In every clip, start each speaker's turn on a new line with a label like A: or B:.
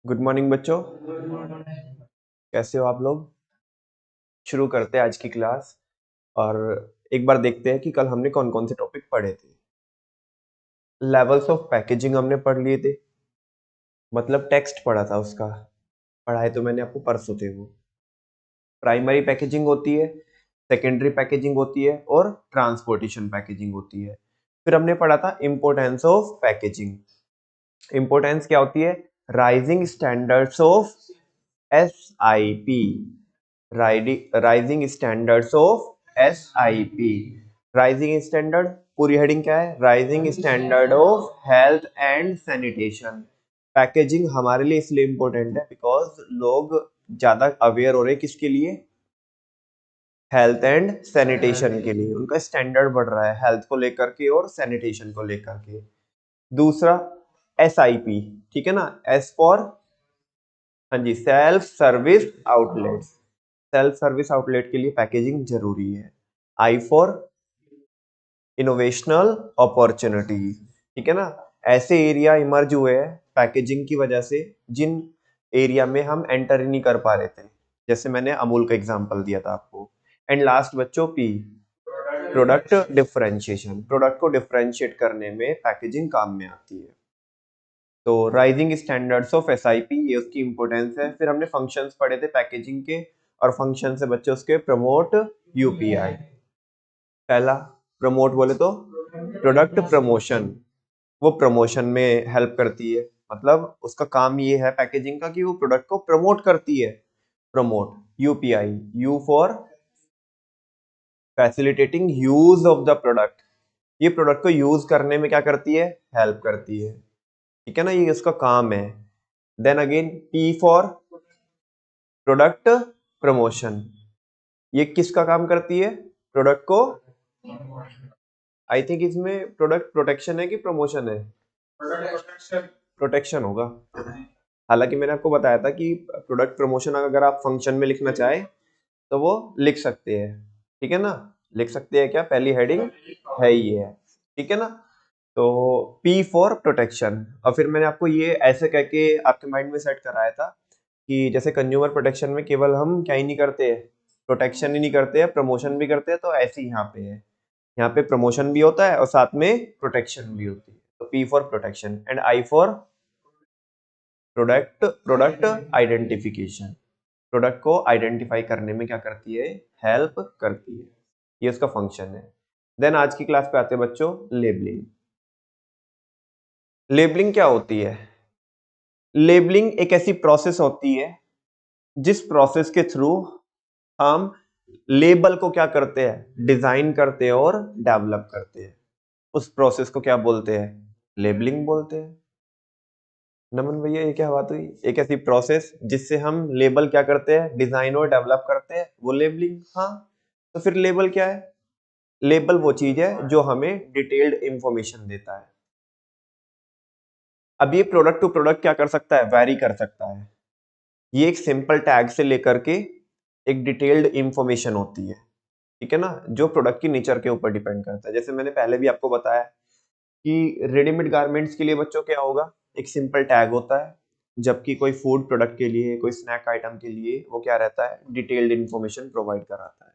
A: Good morning बच्चों। कैसे हो आप लोग? शुरू करते हैं आज की क्लास। और एक बार देखते हैं कि कल हमने कौन कौन से टॉपिक पढ़े थे। लेवल्स ऑफ पैकेजिंग हमने पढ़ लिए थे, मतलब टेक्स्ट पढ़ा था उसका। पढ़ाए तो मैंने आपको परसों थे वो। प्राइमरी पैकेजिंग होती है, सेकेंडरी पैकेजिंग होती है और ट्रांसपोर्टेशन पैकेजिंग होती है। फिर हमने पढ़ा था इम्पोर्टेंस ऑफ पैकेजिंग। इम्पोर्टेंस क्या होती है? Rising standards of SIP। Rising standards of SIP। Rising standard पूरी हेडिंग क्या है? Rising standard of health and sanitation. Packaging हमारे लिए इसलिए इंपॉर्टेंट है बिकॉज लोग ज्यादा अवेयर हो रहे हैं किसके लिए? हेल्थ एंड सैनिटेशन के लिए। उनका स्टैंडर्ड बढ़ रहा है हेल्थ को लेकर के और सैनिटेशन को लेकर के। दूसरा SIP, ठीक है ना? एस फॉर, हाँ जी, self service outlets. Self service outlet के लिए पैकेजिंग जरूरी है। आई फॉर इनोवेशनल अपॉर्चुनिटीज, ठीक है ना? ऐसे एरिया इमर्ज हुए हैं पैकेजिंग की वजह से जिन एरिया में हम एंटर ही नहीं कर पा रहे थे, जैसे मैंने अमूल का एग्जांपल दिया था आपको। एंड लास्ट बच्चों P, प्रोडक्ट डिफरेंशिएशन। प्रोडक्ट को डिफरेंशिएट करने में पैकेजिंग काम में आती है। तो राइजिंग स्टैंडर्ड्स ऑफ SIP, ये उसकी इंपॉर्टेंस है। फिर हमने फंक्शंस पढ़े थे पैकेजिंग के, और फंक्शन से बच्चे उसके प्रमोट UPI। पहला प्रमोट बोले तो प्रोडक्ट प्रमोशन, वो प्रमोशन में हेल्प करती है। मतलब उसका काम ये है पैकेजिंग का कि वो प्रोडक्ट को प्रमोट करती है। Promote UPI, you for facilitating use of the product. ये प्रोडक्ट को यूज करने में क्या करती है? हेल्प करती है, ठीक है ना? ये उसका काम है। Then again P for product promotion. ये किसका काम करती है? प्रोडक्ट को, आई थिंक इसमें प्रोडक्ट प्रोटेक्शन है कि प्रमोशन है? प्रोटेक्शन होगा। हालांकि मैंने आपको बताया था कि प्रोडक्ट प्रमोशन अगर आप फंक्शन में लिखना चाहे तो वो लिख सकते हैं, ठीक है ना? लिख सकते हैं क्या? पहली हेडिंग है ही है, ठीक है ना? तो P फॉर प्रोटेक्शन। और फिर मैंने आपको ये ऐसे कह के आपके माइंड में सेट कराया था कि जैसे कंज्यूमर प्रोटेक्शन में केवल हम क्या ही नहीं करते, प्रोटेक्शन ही नहीं करते हैं, प्रमोशन भी करते हैं। तो ऐसे ही यहाँ पे है, यहाँ पे प्रमोशन भी होता है और साथ में प्रोटेक्शन भी होती है। तो P for protection. And I for product identification. Product को आइडेंटिफाई करने में क्या करती है? हेल्प करती है। ये उसका फंक्शन है। देन आज की क्लास पे आते हैं बच्चों लेबलिंग। लेबलिंग क्या होती है? लेबलिंग एक ऐसी प्रोसेस होती है जिस प्रोसेस के थ्रू हम लेबल को क्या करते हैं? डिजाइन करते हैं और डेवलप करते हैं। उस प्रोसेस को क्या बोलते हैं? लेबलिंग बोलते हैं। नमन भैया, ये क्या बात हुई? एक ऐसी प्रोसेस जिससे हम लेबल क्या करते हैं? डिजाइन और डेवलप करते हैं, वो लेबलिंग। हाँ, तो फिर लेबल क्या है? लेबल वो चीज है जो हमें डिटेल्ड इंफॉर्मेशन देता है। अब ये प्रोडक्ट टू प्रोडक्ट क्या कर सकता है? वैरी कर सकता है। ये एक सिंपल टैग से लेकर के एक डिटेल्ड इंफॉर्मेशन होती है, ठीक है ना? जो प्रोडक्ट की नेचर के ऊपर डिपेंड करता है। जैसे मैंने पहले भी आपको बताया कि रेडीमेड गारमेंट्स के लिए बच्चों क्या होगा? एक सिंपल टैग होता है, जबकि कोई फूड प्रोडक्ट के लिए, कोई स्नैक आइटम के लिए वो क्या रहता है? डिटेल्ड इंफॉर्मेशन प्रोवाइड कराता है,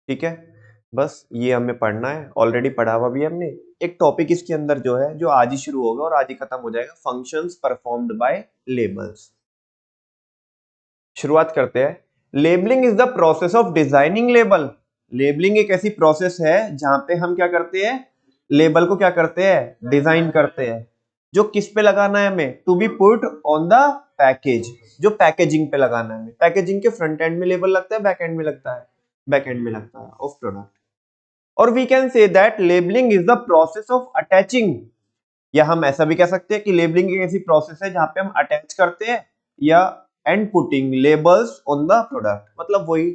A: ठीक है? बस ये हमें पढ़ना है, ऑलरेडी पढ़ा हुआ भी है हमने। एक टॉपिक इसके अंदर जो है, जो आज ही शुरू होगा और आज ही खत्म हो जाएगा, फंक्शंस परफॉर्म्ड बाय लेबल्स। शुरुआत करते हैं। Labelling is the process of designing label. Labelling एक ऐसी प्रोसेस है जहां पे हम क्या करते हैं? लेबल को क्या करते हैं? डिजाइन करते हैं। जो किस पे लगाना है हमें? To be put on the package. जो पैकेजिंग पे लगाना है हमें। पैकेजिंग के फ्रंट एंड में लेबल लगता है, बैक एंड में लगता है? बैक एंड में लगता है ऑफ प्रोडक्ट। और we can say that labelling is the process of attaching, या हम ऐसा भी कह सकते हैं कि लेबलिंग एक ऐसी प्रोसेस है जहां पे हम अटैच करते हैं या and putting labels on the product. मतलब वही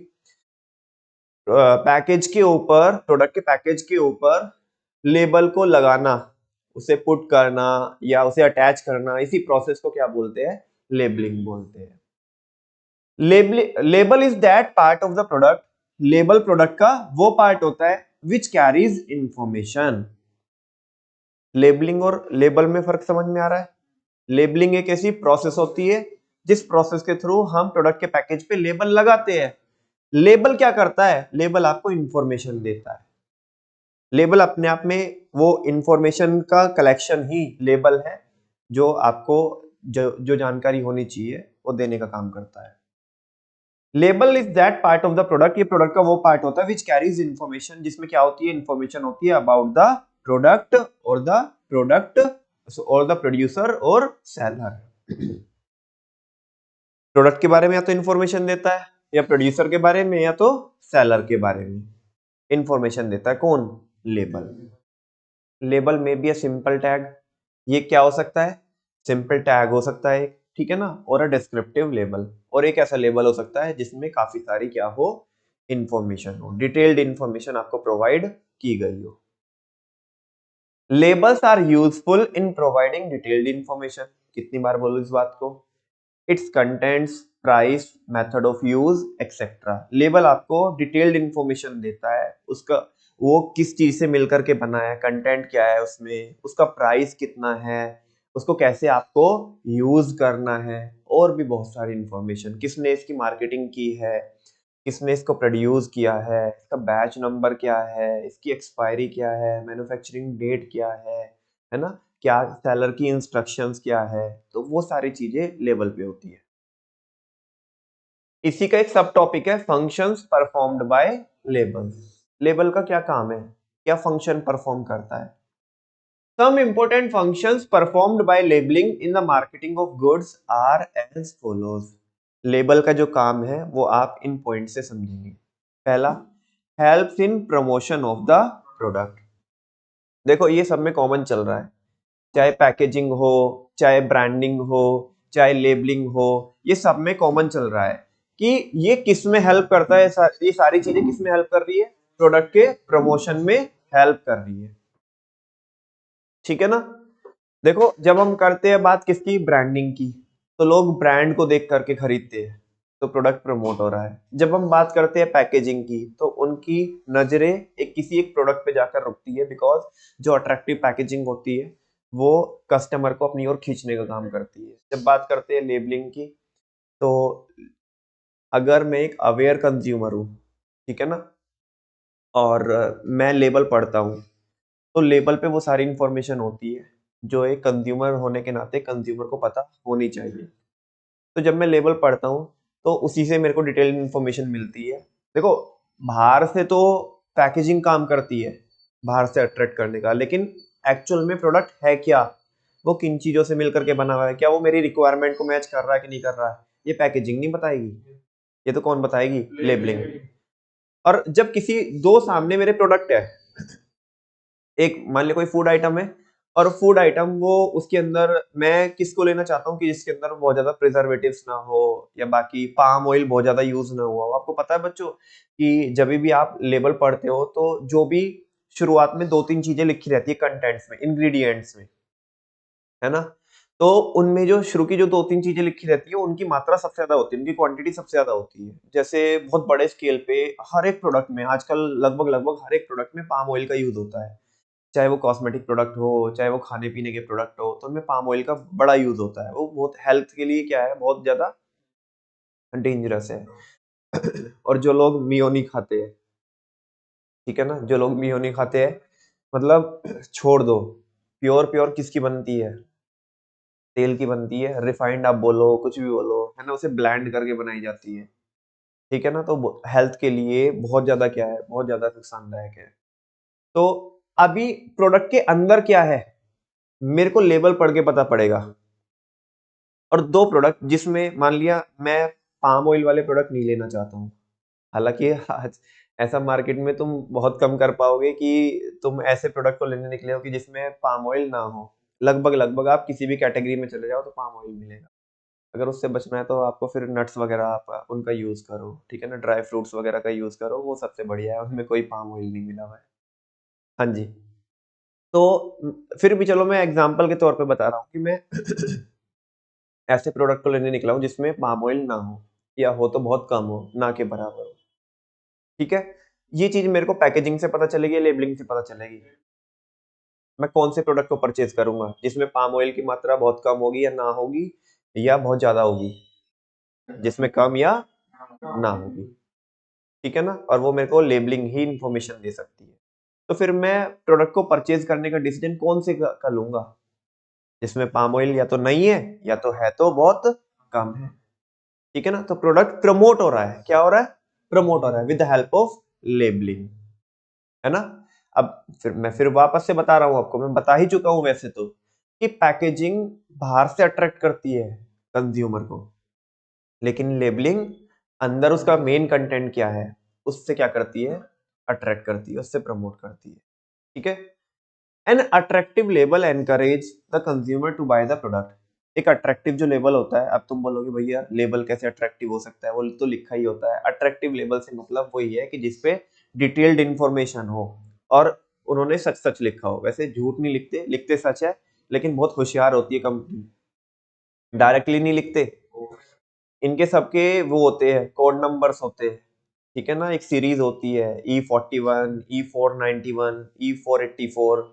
A: पैकेज के ऊपर, प्रोडक्ट के पैकेज के ऊपर लेबल को लगाना, उसे पुट करना या उसे अटैच करना, इसी प्रोसेस को क्या बोलते हैं? लेबलिंग बोलते हैं। Label is that part of the product. Label product का वो पार्ट होता है विच कैरीज इंफॉर्मेशन। लेबलिंग और लेबल में फर्क समझ में आ रहा है? लेबलिंग एक ऐसी प्रोसेस होती है जिस प्रोसेस के थ्रू हम प्रोडक्ट के पैकेज पे लेबल लगाते हैं। लेबल क्या करता है? लेबल आपको इंफॉर्मेशन देता है। लेबल अपने आप में वो इंफॉर्मेशन का कलेक्शन ही लेबल है, जो आपको जो जानकारी होनी चाहिए वो देने का काम करता है। Label is that part of the product, ये प्रोडक्ट का वो पार्ट होता है विच कैरीज इंफॉर्मेशन, जिसमें क्या होती है? इंफॉर्मेशन होती है अबाउट द प्रोडक्ट और द प्रोडक्ट और द प्रोड्यूसर और सेलर। प्रोडक्ट के बारे में या तो इंफॉर्मेशन देता है, या प्रोड्यूसर के बारे में, या तो सेलर के बारे में इंफॉर्मेशन देता है। कौन? लेबल। लेबल में भी सिंपल टैग, ये क्या हो सकता है? सिंपल टैग हो सकता है, ठीक है ना, और अ डिस्क्रिप्टिव लेबल, और एक ऐसा लेबल हो सकता है जिसमें काफी सारी क्या हो? इंफॉर्मेशन हो, डिटेल्ड इंफॉर्मेशन आपको प्रोवाइड की गई हो। Labels are useful in providing detailed information. कितनी बार बोलूं इस बात को? Its contents, price, method of use etcetera. Label आपको डिटेल्ड इंफॉर्मेशन देता है, उसका वो किस चीज से मिलकर के बना है, कंटेंट क्या है उसमें, उसका प्राइस कितना है, उसको कैसे आपको यूज करना है, और भी बहुत सारी इंफॉर्मेशन, किसने इसकी मार्केटिंग की है, किसने इसको प्रोड्यूस किया है, इसका बैच नंबर क्या है, इसकी एक्सपायरी क्या है, मैन्युफैक्चरिंग डेट क्या है ना, क्या सेलर की इंस्ट्रक्शंस क्या है, तो वो सारी चीजें लेबल पे होती है। इसी का एक सब टॉपिक है functions performed by labels. Label का क्या काम है, क्या फंक्शन परफॉर्म करता है? Some important functions performed by labelling in the marketing of goods are as follows. Label का जो काम है वो आप इन पॉइंट से समझेंगे। पहला, helps in promotion of the product. देखो ये सब में कॉमन चल रहा है, चाहे पैकेजिंग हो, चाहे ब्रांडिंग हो, चाहे लेबलिंग हो, ये सब में कॉमन चल रहा है कि ये किस में हेल्प करता है। ये सारी चीजें किस में हेल्प कर रही है? प्रोडक्ट के प्रमोशन में हेल्प कर रही है, ठीक है ना। देखो जब हम करते हैं बात किसकी? ब्रांडिंग की, तो लोग ब्रांड को देख करके खरीदते हैं, तो प्रोडक्ट प्रमोट हो रहा है। जब हम बात करते हैं पैकेजिंग की, तो उनकी नजरें किसी एक प्रोडक्ट पे जाकर रुकती है, बिकॉज जो अट्रैक्टिव पैकेजिंग होती है वो कस्टमर को अपनी ओर खींचने का काम करती है। जब बात करते हैं लेबलिंग की, तो अगर मैं एक अवेयर कंज्यूमर हूँ, ठीक है ना, और मैं लेबल पढ़ता हूँ, तो लेबल पे वो सारी इंफॉर्मेशन होती है जो एक कंज्यूमर होने के नाते कंज्यूमर को पता होनी चाहिए। तो जब मैं लेबल पढ़ता हूँ तो उसी से मेरे को डिटेल इंफॉर्मेशन मिलती है। देखो बाहर से तो पैकेजिंग काम करती है बाहर से अट्रैक्ट करने का, लेकिन एक्चुअल में प्रोडक्ट है क्या, वो किन चीजों से मिलकर के बना हुआ है, क्या वो मेरी रिक्वायरमेंट को मैच कर रहा है कि नहीं कर रहा है, ये पैकेजिंग नहीं बताएगी, ये तो कौन बताएगी? लेबलिंग। और जब किसी दो सामने मेरे प्रोडक्ट है, एक मान लिया कोई फूड आइटम है, और फूड आइटम वो उसके अंदर मैं किसको लेना चाहता हूँ कि जिसके अंदर बहुत ज्यादा प्रिजर्वेटिव्स ना हो, या बाकी पाम ऑयल बहुत ज्यादा यूज ना हुआ हो। आपको पता है बच्चों कि जब भी आप लेबल पढ़ते हो तो जो भी शुरुआत में दो तीन चीजें लिखी रहती है कंटेंट्स में, इंग्रेडिएंट्स में, है ना, तो उनमें जो शुरू की जो दो तीन चीजें लिखी रहती है उनकी मात्रा सबसे ज्यादा होती है, उनकी क्वांटिटी सबसे ज्यादा होती है। जैसे बहुत बड़े स्केल पे हर एक प्रोडक्ट में आजकल लगभग लगभग हर एक प्रोडक्ट में पाम ऑयल का यूज होता है, चाहे वो कॉस्मेटिक प्रोडक्ट हो, चाहे वो खाने पीने के प्रोडक्ट हो, तो उनमें पाम ऑयल का बड़ा यूज होता है। वो बहुत हेल्थ के लिए क्या है, बहुत ज्यादा डेंजरस है। और जो लोग मियोनी खाते हैं, ठीक है ना, जो लोग मियोनी खाते हैं, मतलब छोड़ दो, प्योर प्योर किसकी बनती है? तेल की बनती है, रिफाइंड आप बोलो कुछ भी बोलो, है ना, उसे ब्लेंड करके बनाई जाती है, ठीक है ना। तो हेल्थ के लिए बहुत ज्यादा क्या है, बहुत ज्यादा नुकसानदायक है। तो अभी प्रोडक्ट के अंदर क्या है मेरे को लेबल पढ़ के पता पड़ेगा। और दो प्रोडक्ट जिसमें मान लिया मैं पाम ऑयल वाले प्रोडक्ट नहीं लेना चाहता हूँ, हालांकि आज ऐसा मार्केट में तुम बहुत कम कर पाओगे कि तुम ऐसे प्रोडक्ट को लेने निकले हो कि जिसमें पाम ऑयल ना हो। लगभग लगभग आप किसी भी कैटेगरी में चले जाओ तो पाम ऑयल मिलेगा। अगर उससे बचना है तो आपको फिर नट्स वगैरह आप उनका यूज करो, ठीक है ना, ड्राई फ्रूट्स वगैरह का यूज करो, वो सबसे बढ़िया है, उनमें कोई पाम ऑयल नहीं मिला हुआ है। हाँ जी। तो फिर भी चलो मैं एग्जांपल के तौर पे बता रहा हूँ कि मैं ऐसे प्रोडक्ट को लेने निकला हूँ जिसमें पाम ऑयल ना हो, या हो तो बहुत कम हो, ना के बराबर हो, ठीक है। ये चीज मेरे को पैकेजिंग से पता चलेगी, लेबलिंग से पता चलेगी। मैं कौन से प्रोडक्ट को परचेज करूंगा जिसमें पाम ऑयल की मात्रा बहुत कम होगी या ना होगी, या बहुत ज्यादा होगी, जिसमें कम या ना होगी। ठीक है ना, और वो मेरे को लेबलिंग ही इंफॉर्मेशन दे सकती है। तो फिर मैं प्रोडक्ट को परचेज करने का डिसीजन कौन से का लूंगा, जिसमें पाम ऑयल या तो नहीं है या तो है तो बहुत कम है। ठीक है ना, तो प्रोडक्ट प्रमोट हो रहा है, क्या हो रहा है, प्रमोट हो रहा है with the help of labelling, है ना। अब फिर वापस से बता रहा हूं आपको, मैं बता ही चुका हूं वैसे तो, कि पैकेजिंग बाहर से अट्रैक्ट करती है कंज्यूमर को, लेकिन लेबलिंग अंदर उसका मेन कंटेंट क्या है उससे क्या करती है, अट्रैक्ट करती है, उससे प्रमोट करती है। ठीक है, an attractive label encourage the consumer to buy the product. एक अट्रैक्टिव जो लेबल होता है, अब तुम बोलोगे भैया लेबल कैसे अट्रैक्टिव हो सकता है, वो तो लिखा ही होता है। अट्रैक्टिव लेबल से मतलब वही है कि जिसपे डिटेल्ड इंफॉर्मेशन हो और उन्होंने सच सच लिखा हो। वैसे झूठ नहीं लिखते, लिखते सच है, लेकिन बहुत होशियार होती है कंपनी, डायरेक्टली नहीं लिखते। इनके सबके वो होते हैं, कोड नंबर्स होते हैं। ठीक है ना, एक सीरीज होती है E41, E491, E484,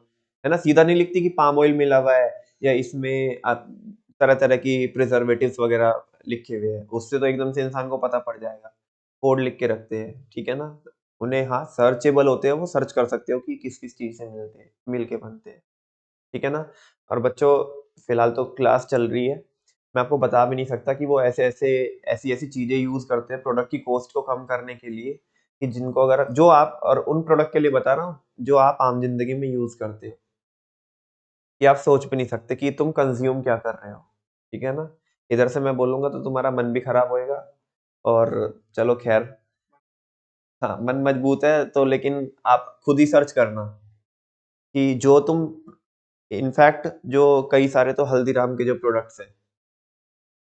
A: है ना। सीधा नहीं लिखती कि पाम ऑयल मिला हुआ है या इसमें तरह तरह की प्रिजर्वेटिव्स वगैरह लिखे हुए हैं, उससे तो एकदम से इंसान को पता पड़ जाएगा। कोड लिख के रखते हैं, ठीक है ना। उन्हें हाँ सर्चेबल होते हैं, वो सर्च कर सकते हो कि किस किस चीज से मिलते हैं, मिल के बनते हैं। ठीक है ना। और बच्चों, फिलहाल तो क्लास चल रही है, मैं आपको बता भी नहीं सकता कि वो ऐसे ऐसे ऐसी ऐसी चीजें यूज करते हैं प्रोडक्ट की कॉस्ट को कम करने के लिए, कि जिनको अगर जो आप, और उन प्रोडक्ट के लिए बता रहा हूँ जो आप आम जिंदगी में यूज करते हो, कि आप सोच भी नहीं सकते कि तुम कंज्यूम क्या कर रहे हो। ठीक है ना, इधर से मैं बोलूंगा तो तुम्हारा मन भी खराब होएगा। और चलो खैर, हाँ मन मजबूत है तो, लेकिन आप खुद ही सर्च करना कि जो तुम, इनफैक्ट जो कई सारे तो हल्दीराम के जो प्रोडक्ट्स हैं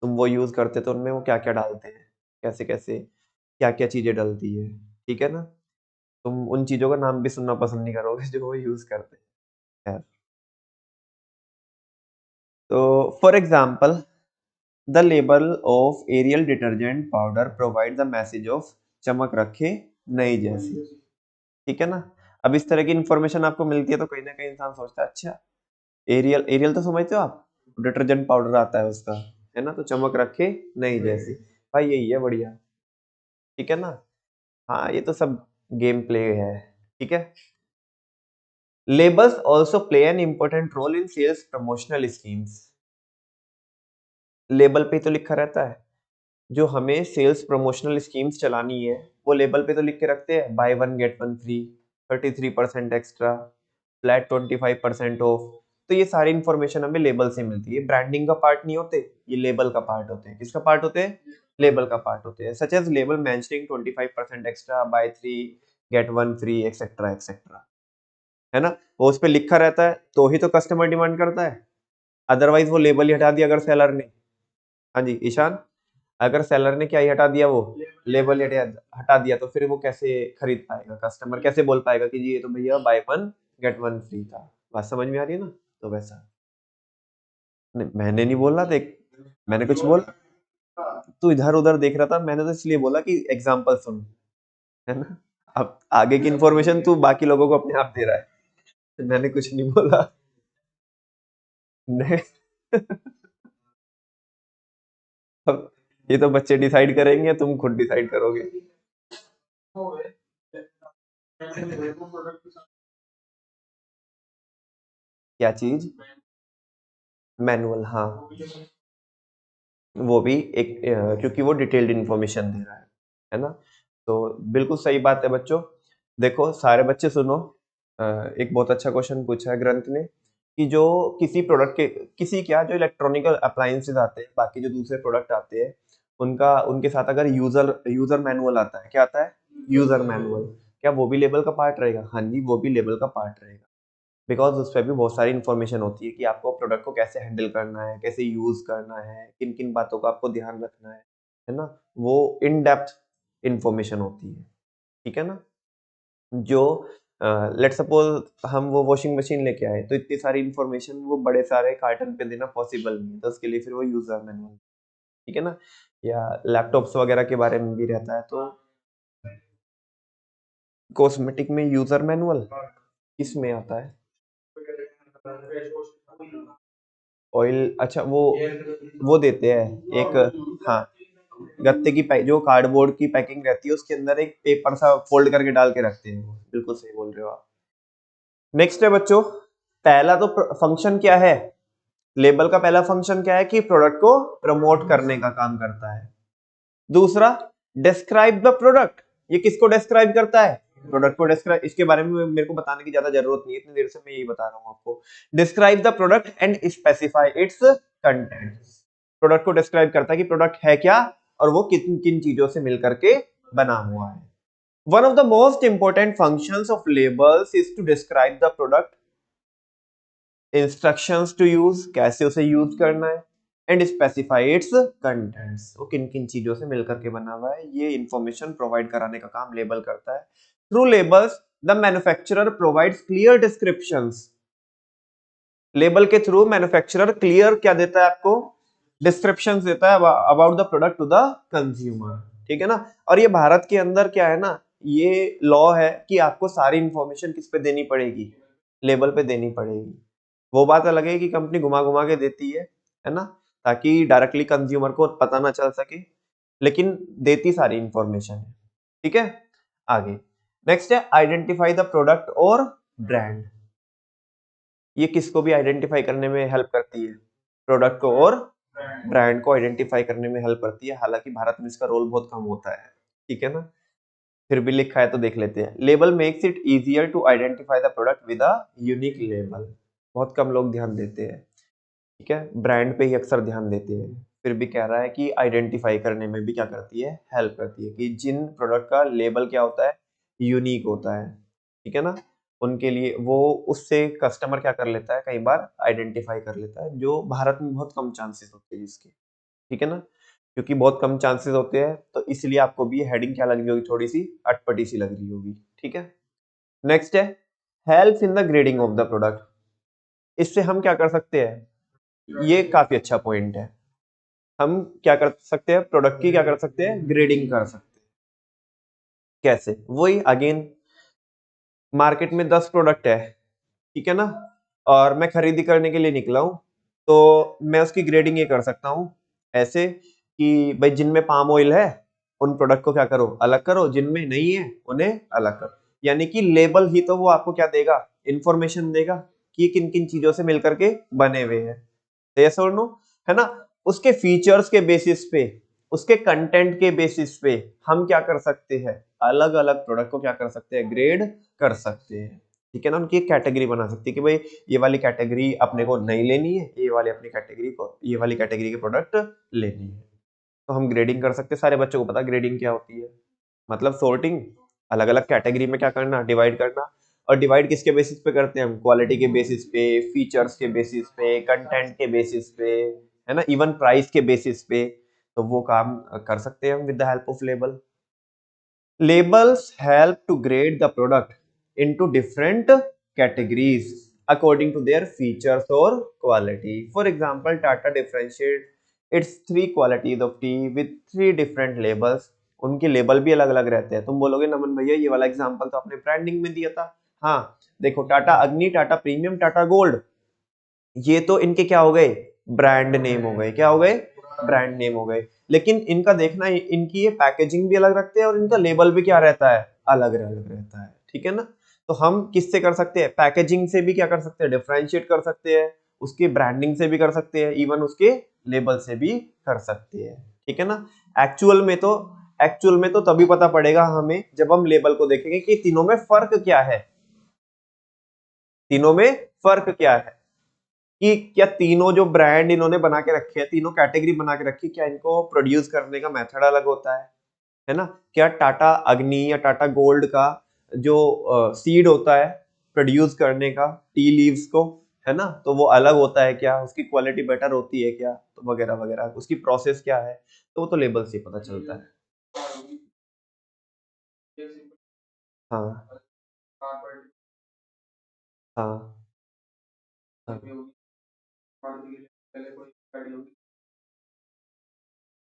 A: तुम वो यूज करते तो उनमें वो क्या क्या डालते हैं, कैसे कैसे क्या क्या चीजें डलती है। ठीक है ना, तुम उन चीजों का नाम भी सुनना पसंद नहीं करोगे जो वो यूज करते हैं। खैर, तो for example the label of Ariel detergent powder provide the message of चमक रखे नई जैसी। ठीक है ना, अब इस तरह की इंफॉर्मेशन आपको मिलती है तो कहीं ना कहीं इंसान सोचता है अच्छा, एरियल, एरियल तो समझते हो आप, डिटर्जेंट पाउडर आता है उसका, है ना, तो चमक रखे नई जैसी, भाई यही है बढ़िया। ठीक है ना, हाँ ये तो सब गेम प्ले है। ठीक है, labels also play an important role in sales promotional schemes. Label पे तो लिखा रहता है, जो हमें सेल्स प्रमोशनल स्कीम्स चलानी है वो लेबल पे तो लिख के रखते हैं, bye one get one free, 33% extra, flat 25% of. तो ये सारी इंफॉर्मेशन हमें लेबल से मिलती है, ब्रांडिंग का पार्ट नहीं होते, ये लेबल का पार्ट होते हैं। किसका पार्ट होते हैं, लेबल का पार्ट होते हैं। Such as label mentioning 25% extra, buy 3 get one free, etcetera etcetera, है ना। वो उस पे लिखा रहता है तो ही तो कस्टमर डिमांड करता है, अदरवाइज वो लेबल ही हटा दिया अगर सेलर ने। हाँ जी ईशान, अगर सेलर ने क्या ही हटा दिया, वो लेबल हटा हटा दिया, तो फिर वो कैसे खरीद पाएगा, कस्टमर कैसे बोल पाएगा कि जी ये तो भैया bye one get one free था। बात समझ में आ रही है ना, तो वैसा नहीं, मैंने नहीं बोला, देख मैंने कुछ बोला, तू इधर उधर देख रहा था, मैंने तो इसलिए बोला कि एग्जाम्पल सुन, है ना। अब आगे की इंफॉर्मेशन तू बाकी लोगों को अपने आप दे रहा है, मैंने कुछ नहीं बोला। नहीं। अब ये तो बच्चे डिसाइड करेंगे, तुम खुद डिसाइड करोगे। क्या चीज, मैनुअल, हाँ वो भी एक क्योंकि वो डिटेल्ड इंफॉर्मेशन दे रहा है ना। तो बिल्कुल सही बात है बच्चों। देखो सारे बच्चे सुनो, एक बहुत अच्छा क्वेश्चन पूछा है ग्रंथ ने, कि जो किसी प्रोडक्ट के, किसी क्या जो इलेक्ट्रॉनिकल अप्लायंसेस आते हैं, बाकी जो दूसरे प्रोडक्ट आते हैं, उनका उनके साथ अगर यूजर यूजर मैनुअल आता है, क्या आता है, यूजर मैनुअल, क्या वो भी लेबल का पार्ट रहेगा, हाँ जी वो भी लेबल का पार्ट रहेगा। बिकॉज उस पर भी बहुत सारी इन्फॉर्मेशन होती है कि आपको प्रोडक्ट को कैसे हैंडल करना है, कैसे यूज करना है, किन किन बातों का आपको ध्यान रखना है ना। वो इन डेप्थ इंफॉर्मेशन होती है। ठीक है ना, जो लेट सपोज हम वो वॉशिंग मशीन लेके आए, तो इतनी सारी इन्फॉर्मेशन वो बड़े सारे कार्टन पे देना पॉसिबल नहीं है, तो उसके लिए फिर वो यूजर मैनुअल। ठीक है ना, या लैपटॉप्स वगैरह के बारे में भी रहता है, तो कॉस्मेटिक में यूजर मैनुअल किस में आता है, ऑयल, अच्छा वो देते हैं एक, हाँ, गत्ते की जो कार्डबोर्ड की पैकिंग रहती है उसके अंदर एक पेपर सा फोल्ड करके डाल के रखते हैं वो, बिल्कुल सही बोल रहे हो आप। नेक्स्ट है बच्चों, पहला तो फंक्शन क्या है, लेबल का पहला फंक्शन क्या है कि प्रोडक्ट को प्रमोट करने का काम करता है। दूसरा, डिस्क्राइब द प्रोडक्ट, ये किसको डिस्क्राइब करता है, प्रोडक्ट को डिस्क्राइब, इसके बारे में मेरे को बताने की ज्यादा जरूरत नहीं है, इतनी देर से मैं यही बता रहा हूँ आपको। Describe the product and specify it's content, product को डिस्क्राइब करता है कि प्रोडक्ट है क्या और वो किन किन चीजों से मिलकर के बना हुआ है। One of the most important functions of labels is to describe the product, instructions to use, कैसे उसे यूज करना है, एंड स्पेसिफाई इट्स कंटेंट्स, वो किन किन चीजों से मिलकर के बना हुआ है, ये इंफॉर्मेशन प्रोवाइड कराने का काम लेबल करता है। Through labels the manufacturer provides clear descriptions, label के थ्रू मैन्युफैक्चरर क्लियर क्या देता है आपको, डिस्क्रिप्शंस देता है about the product to the consumer, ठीक है ना। और ये भारत के अंदर क्या है ना, ये लॉ है कि आपको सारी इंफॉर्मेशन किस पे देनी पड़ेगी, लेबल पे देनी पड़ेगी। वो बात अलग है कि कंपनी घुमा घुमा के देती है ना, ताकि डायरेक्टली कंज्यूमर को पता ना चल सके, लेकिन देती सारी इंफॉर्मेशन है, ठीक है। आगे नेक्स्ट है आइडेंटिफाई द प्रोडक्ट और ब्रांड, ये किसको भी आइडेंटिफाई करने में हेल्प करती है, प्रोडक्ट को और ब्रांड को आइडेंटिफाई करने में हेल्प करती है, हालांकि भारत में इसका रोल बहुत कम होता है, ठीक है ना, फिर भी लिखा है तो देख लेते हैं। Label makes it easier to identify the product with a unique label, बहुत कम लोग ध्यान देते हैं, ठीक है, ब्रांड पे ही अक्सर ध्यान देते हैं, फिर भी कह रहा है कि आइडेंटिफाई करने में भी क्या करती है, हेल्प करती है, कि जिन प्रोडक्ट का लेबल क्या होता है, यूनिक होता है, ठीक है ना, उनके लिए वो, उससे कस्टमर क्या कर लेता है, कई बार आइडेंटिफाई कर लेता है, जो भारत में बहुत कम चांसेस होते हैं इसके, ठीक है ना, क्योंकि बहुत कम चांसेस होते हैं तो इसलिए आपको भी हेडिंग क्या लग रही होगी, थोड़ी सी अटपटी सी लग रही होगी, ठीक है। नेक्स्ट है help in the grading of the product, इससे हम क्या कर सकते हैं, ये काफी अच्छा पॉइंट है, हम क्या कर सकते हैं, प्रोडक्ट की क्या कर सकते हैं, ग्रेडिंग कर सकते हैं, कैसे, वही अगेन, मार्केट में 10 प्रोडक्ट है, ठीक है ना, और मैं खरीदी करने के लिए निकला हूं, तो मैं उसकी ग्रेडिंग ये कर सकता हूं ऐसे कि भाई जिनमें पाम ऑयल है उन प्रोडक्ट को क्या करो, अलग करो, जिनमें नहीं है उन्हें अलग करो, यानी कि लेबल ही तो वो आपको क्या देगा, इंफॉर्मेशन देगा कि किन किन चीजों से मिलकर के बने हुए हैं, यस और नो, है ना। उसके फीचर्स के बेसिस पे, उसके कंटेंट के बेसिस पे हम क्या कर सकते हैं, अलग अलग प्रोडक्ट को क्या कर सकते हैं, ग्रेड कर सकते हैं, ठीक है ना, उनकी एक कैटेगरी बना सकती है कि भाई ये वाली कैटेगरी अपने को नहीं लेनी है, ये वाली अपनी कैटेगरी को, ये वाली कैटेगरी के प्रोडक्ट लेनी है, तो हम ग्रेडिंग कर सकते हैं। सारे बच्चों को पता ग्रेडिंग क्या होती है, मतलब सॉर्टिंग, अलग अलग कैटेगरी में क्या करना, डिवाइड करना, और डिवाइड किसके बेसिस पे करते हैं हम, क्वालिटी के बेसिस पे, फीचर्स के बेसिस पे, कंटेंट के बेसिस पे, है ना, इवन प्राइस के बेसिस पे, तो वो काम कर सकते हैं हम with the help of label. Labels help to grade the product into different categories according to their features or quality. For example, Tata differentiate its three qualities of tea with three different labels. उनके label भी अलग अलग रहते हैं। तुम बोलोगे नमन भैया ये वाला एग्जांपल तो आपने ब्रांडिंग में दिया था। हाँ देखो, टाटा अग्नि, टाटा प्रीमियम, टाटा गोल्ड, ये तो इनके क्या हो गए, ब्रांड नेम हो गए, क्या हो गए, ब्रांड नेम हो गए, लेकिन इनका देखना, इनकी ये पैकेजिंग भी अलग रखते हैं और इनका लेबल भी क्या रहता है, अलग अलग रहता है, ठीक है ना। तो हम किससे कर सकते हैं, पैकेजिंग से भी क्या कर सकते हैं, डिफरेंशिएट कर सकते हैं, उसके ब्रांडिंग से भी कर सकते हैं, इवन उसके लेबल से भी कर सकते हैं, ठीक है ना। एक्चुअल में तो एक्चुअल में तो तभी पता पड़ेगा हमें जब हम लेबल को देखेंगे कि तीनों में फर्क क्या है, तीनों में फर्क क्या है, कि क्या तीनों जो ब्रांड इन्होंने बना के रखे हैं, तीनों कैटेगरी बना के रखी, क्या इनको प्रोड्यूस करने का मेथड अलग होता है ना। क्या टाटा अग्नि या टाटा गोल्ड का जो सीड होता है प्रोड्यूस करने का, टी लीव्स को, है ना, तो वो अलग होता है क्या, उसकी क्वालिटी बेटर होती है क्या, तो वगैरह वगैरह, उसकी प्रोसेस क्या है, तो वो तो लेबल से पता चलता है। हाँ हाँ हाँ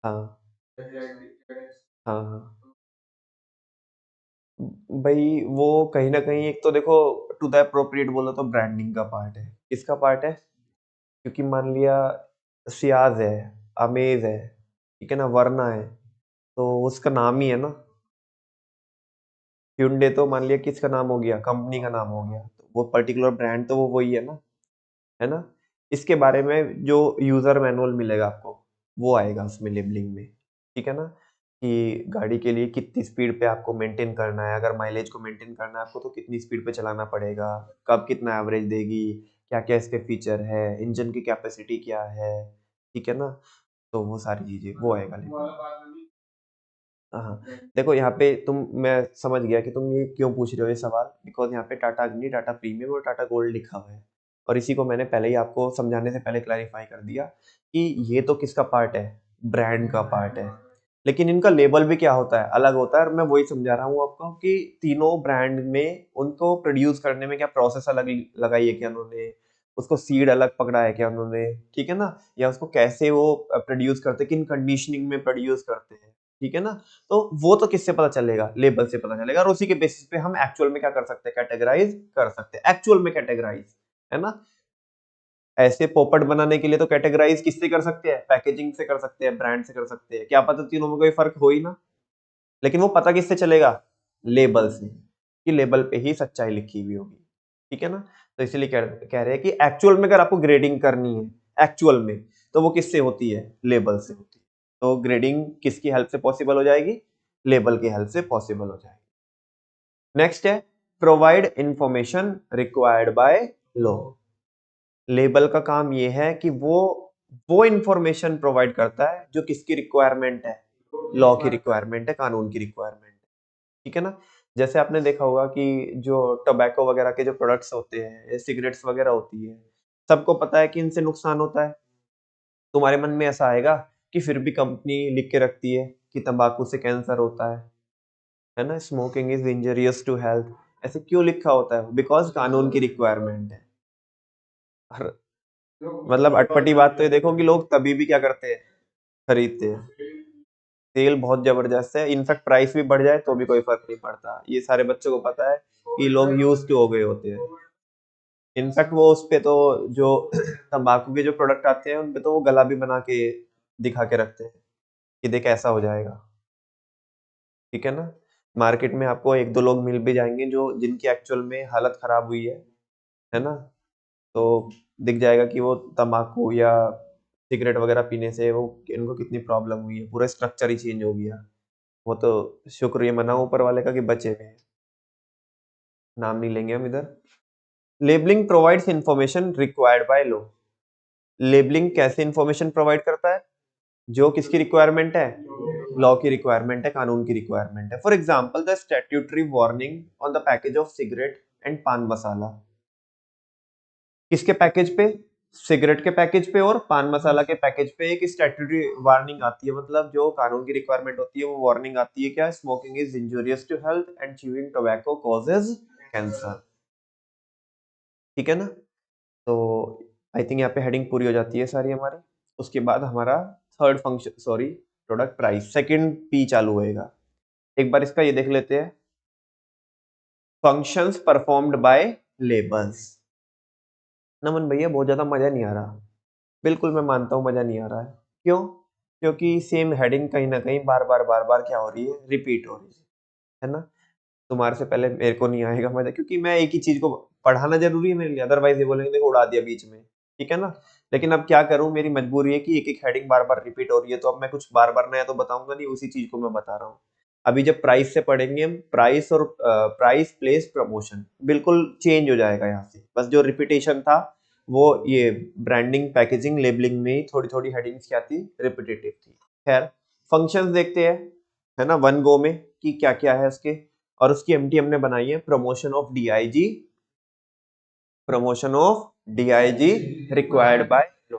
A: हाँ हाँ हाँ। भाई वो कहीं ना कहीं, एक तो देखो, टू द अप्रोप्रिएट बोलो तो ब्रांडिंग का पार्ट है, किसका पार्ट है? क्योंकि मान लिया सियाज है, अमेज है, ठीक है ना, वरना है, तो उसका नाम ही है ना। hyundai तो मान लिया किसका नाम हो गया, कंपनी का नाम हो गया, तो वो पर्टिकुलर ब्रांड तो वो वही है ना। इसके बारे में जो यूजर मैनुअल मिलेगा आपको, वो आएगा उसमें लेबलिंग में, ठीक है ना, कि गाड़ी के लिए कितनी स्पीड पे आपको मेंटेन करना है, अगर माइलेज को मेंटेन करना है आपको तो कितनी स्पीड पे चलाना पड़ेगा, कब कितना एवरेज देगी, क्या क्या इसके फीचर है, इंजन की कैपेसिटी क्या है, ठीक है ना, तो वो सारी चीजें वो आएगा लेकिन। हाँ, देखो यहाँ पे मैं समझ गया कि तुम ये क्यों पूछ रहे हो ये सवाल, बिकॉज यहाँ पे टाटा अग्नि, टाटा प्रीमियम और टाटा गोल्ड लिखा हुआ है, और इसी को मैंने पहले ही आपको समझाने से पहले क्लैरिफाई कर दिया कि ये तो किसका पार्ट है, ब्रांड का पार्ट है, लेकिन इनका लेबल भी क्या होता है, अलग होता है, और मैं वही समझा रहा हूँ आपको कि तीनों ब्रांड में उनको प्रोड्यूस करने में क्या प्रोसेस अलग लगाई है क्या उन्होंने, उसको सीड अलग पकड़ा है क्या उन्होंने, ठीक है ना, या उसको कैसे वो प्रोड्यूस करते हैं, किन कंडीशनिंग में प्रोड्यूस करते हैं, ठीक है ना, तो वो तो किससे पता चलेगा, लेबल से पता चलेगा, और उसी के बेसिस पे हम एक्चुअल में क्या कर सकते हैं, कैटेगराइज कर सकते हैं, एक्चुअल में कैटेगराइज, है ना। ऐसे पोपट बनाने के लिए तो कैटेगराइज किससे कर सकते हैं, पैकेजिंग से कर सकते हैं, ब्रांड से कर सकते हैं, क्या पता तीनों में कोई फर्क हो ही ना, लेकिन वो पता किससे चलेगा, लेबल से, कि लेबल पे ही सच्चाई लिखी हुई होगी, ठीक है ना। तो इसीलिए कह रहे हैं कि एक्चुअल में अगर आपको ग्रेडिंग करनी है एक्चुअल में, तो वो किससे होती है, लेबल से होती है, तो ग्रेडिंग किसकी हेल्प से पॉसिबल हो जाएगी, लेबल की हेल्प से पॉसिबल हो जाएगी। नेक्स्ट है provide information required by law. Label का काम ये है कि वो इंफॉर्मेशन प्रोवाइड करता है जो किसकी रिक्वायरमेंट है, लॉ की रिक्वायरमेंट है, कानून की रिक्वायरमेंट है, ठीक है ना। जैसे आपने देखा होगा कि जो टोबैको वगैरह के जो प्रोडक्ट्स होते हैं, सिगरेट्स वगैरह होती है, सबको पता है कि इनसे नुकसान होता है, तुम्हारे मन में ऐसा आएगा कि फिर भी कंपनी लिख के रखती है कि तंबाकू से कैंसर होता है ना, smoking is injurious to health, ऐसे क्यों लिखा होता है, बिकॉज कानून की रिक्वायरमेंट है। और मतलब अटपटी बात तो ये देखो कि लोग तभी भी क्या करते हैं, खरीदते हैं, सेल बहुत जबरदस्त है, इनफैक्ट प्राइस भी बढ़ जाए तो भी कोई फर्क नहीं पड़ता, ये सारे बच्चों को पता है कि लोग यूज टू हो गए होते हैं। इनफैक्ट वो उस पे तो जो तंबाकू के जो प्रोडक्ट आते हैं उन पे तो वो गला भी बना के दिखा के रखते हैं कि देख ऐसा हो जाएगा, ठीक है ना। मार्केट में आपको एक दो लोग मिल भी जाएंगे जो जिनकी एक्चुअल में हालत खराब हुई है ना, तो दिख जाएगा कि वो तंबाकू या सिगरेट वगैरह पीने से वो इनको कितनी प्रॉब्लम हुई है, पूरा स्ट्रक्चर ही चेंज हो गया। वो तो शुक्र ये मनाओ ऊपर वाले का कि बचे हुए हैं, नाम नहीं लेंगे हम इधर। Labelling provides information required by law. Labelling कैसे इंफॉर्मेशन प्रोवाइड करता है, जो किसकी रिक्वायरमेंट है, लॉ की रिक्वायरमेंट है, कानून की रिक्वायरमेंट है। For example the statutory warning on the package of cigarette and पान मसाला, किसके पैकेज पे, सिगरेट के पैकेज पे और पान मसाला के पैकेज पे एक स्टैट्यूटरी वार्निंग आती है, मतलब जो कानून की रिक्वायरमेंट होती है वो वार्निंग आती है, क्या, smoking is injurious to health and chewing tobacco causes cancer, ठीक है ना। तो आई थिंक यहाँ पे हेडिंग पूरी हो जाती है सारी हमारी। उसके बाद हमारा third function, sorry, product price, second P चालू होएगा। एक बार इसका ये देख लेते हैं, फंक्शंस परफॉर्म्ड बाय लेबल्स। नमन भैया बहुत ज्यादा मजा नहीं आ रहा, बिल्कुल मैं मानता हूँ मजा नहीं आ रहा है, क्यों, क्योंकि सेम हेडिंग कहीं ना कहीं बार बार क्या हो रही है, रिपीट हो रही है ना। तुम्हारे से पहले मेरे को नहीं आएगा मजा, क्योंकि मैं एक ही चीज को पढ़ाना जरूरी है मेरे लिए, अदरवाइज ये बोलेंगे देखो उड़ा दिया बीच में, ठीक है ना। लेकिन अब क्या करूं, मेरी मजबूरी है कि एक एक हेडिंग बार बार रिपीट हो रही है, तो अब मैं कुछ बार बार नया तो बताऊंगा नहीं, उसी चीज को मैं बता रहा हूँ। अभी जब प्राइस से पढ़ेंगे हम, प्राइस और प्राइस प्लेस प्रमोशन बिल्कुल चेंज हो जाएगा यहाँ से, बस जो रिपीटेशन था वो ये ब्रांडिंग पैकेजिंग लेबलिंग में थोड़ी थोड़ी हेडिंग्स क्या थी, रिपीटेटिव थी। खैर फंक्शंस देखते हैं, है ना, वन गो में कि क्या क्या है उसके, और उसकी एमटी हमने बनाई है, promotion of DIG, promotion of DIG required by law.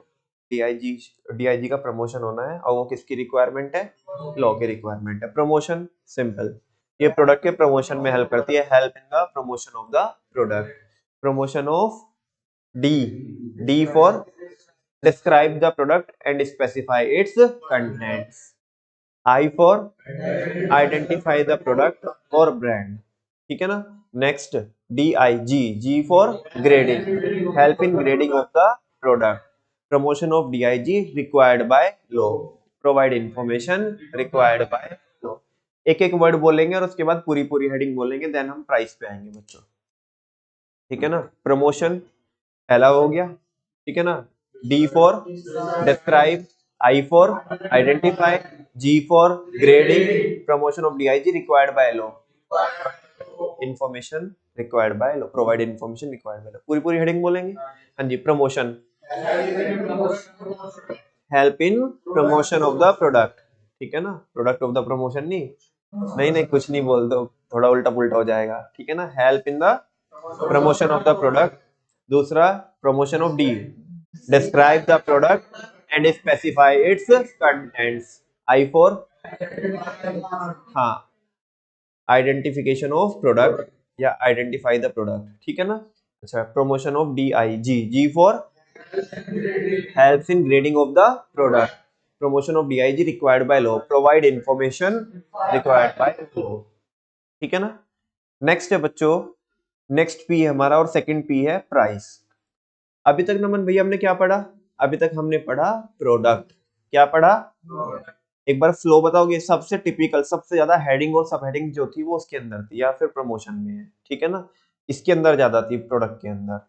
A: DIG DIG का प्रमोशन होना है, और वो किसकी रिक्वायरमेंट है, लॉ की रिक्वायरमेंट है। प्रमोशन सिंपल, ये प्रोडक्ट के प्रमोशन में हेल्प करती है, help in the promotion of the product. Promotion of D, D for describe the product and specify its contents. I for identify the product और brand, ठीक है ना। Next DIG, G for grading, help in grading of the product. Promotion of DIG required by law, provide information required by law. एक एक word बोलेंगे और उसके बाद पूरी पूरी हेडिंग बोलेंगे, देन हम प्राइस पे आएंगे बच्चों, ठीक है ना। प्रमोशन पहला हो गया, ठीक है ना। D for describe, I for identify, G for grading, promotion of DIG required by law, information required by law, provide information required by law. पूरी पूरी हेडिंग बोलेंगे। हाँ जी, promotion, help in promotion of the product, ठीक है ना। Product of the promotion नहीं, नहीं कुछ नहीं बोल दो, थोड़ा उल्टा पुल्टा हो जाएगा, ठीक है ना। Help in the promotion of the product. दूसरा promotion of D, describe the product and specify its contents. I for, हाँ, आइडेंटिफिकेशन ऑफ प्रोडक्ट या आइडेंटिफाई द प्रोडक्ट, ठीक है ना। अच्छा, promotion of D I G, G for helps in grading of the product, promotion of DIG required by law, provide information required by law, ठीक है ना। Next है बच्चों, नेक्स्ट पी है हमारा और सेकंड पी है प्राइस। अभी तक नमन भैया हमने क्या पढ़ा? अभी तक हमने पढ़ा प्रोडक्ट। क्या पढ़ा? एक बार फ्लो बताओगे। सबसे टिपिकल, सबसे ज्यादा हेडिंग और सब हेडिंग जो थी वो उसके अंदर थी या फिर प्रमोशन में है, ठीक है ना। इसके अंदर ज्यादा थी प्रोडक्ट के अंदर।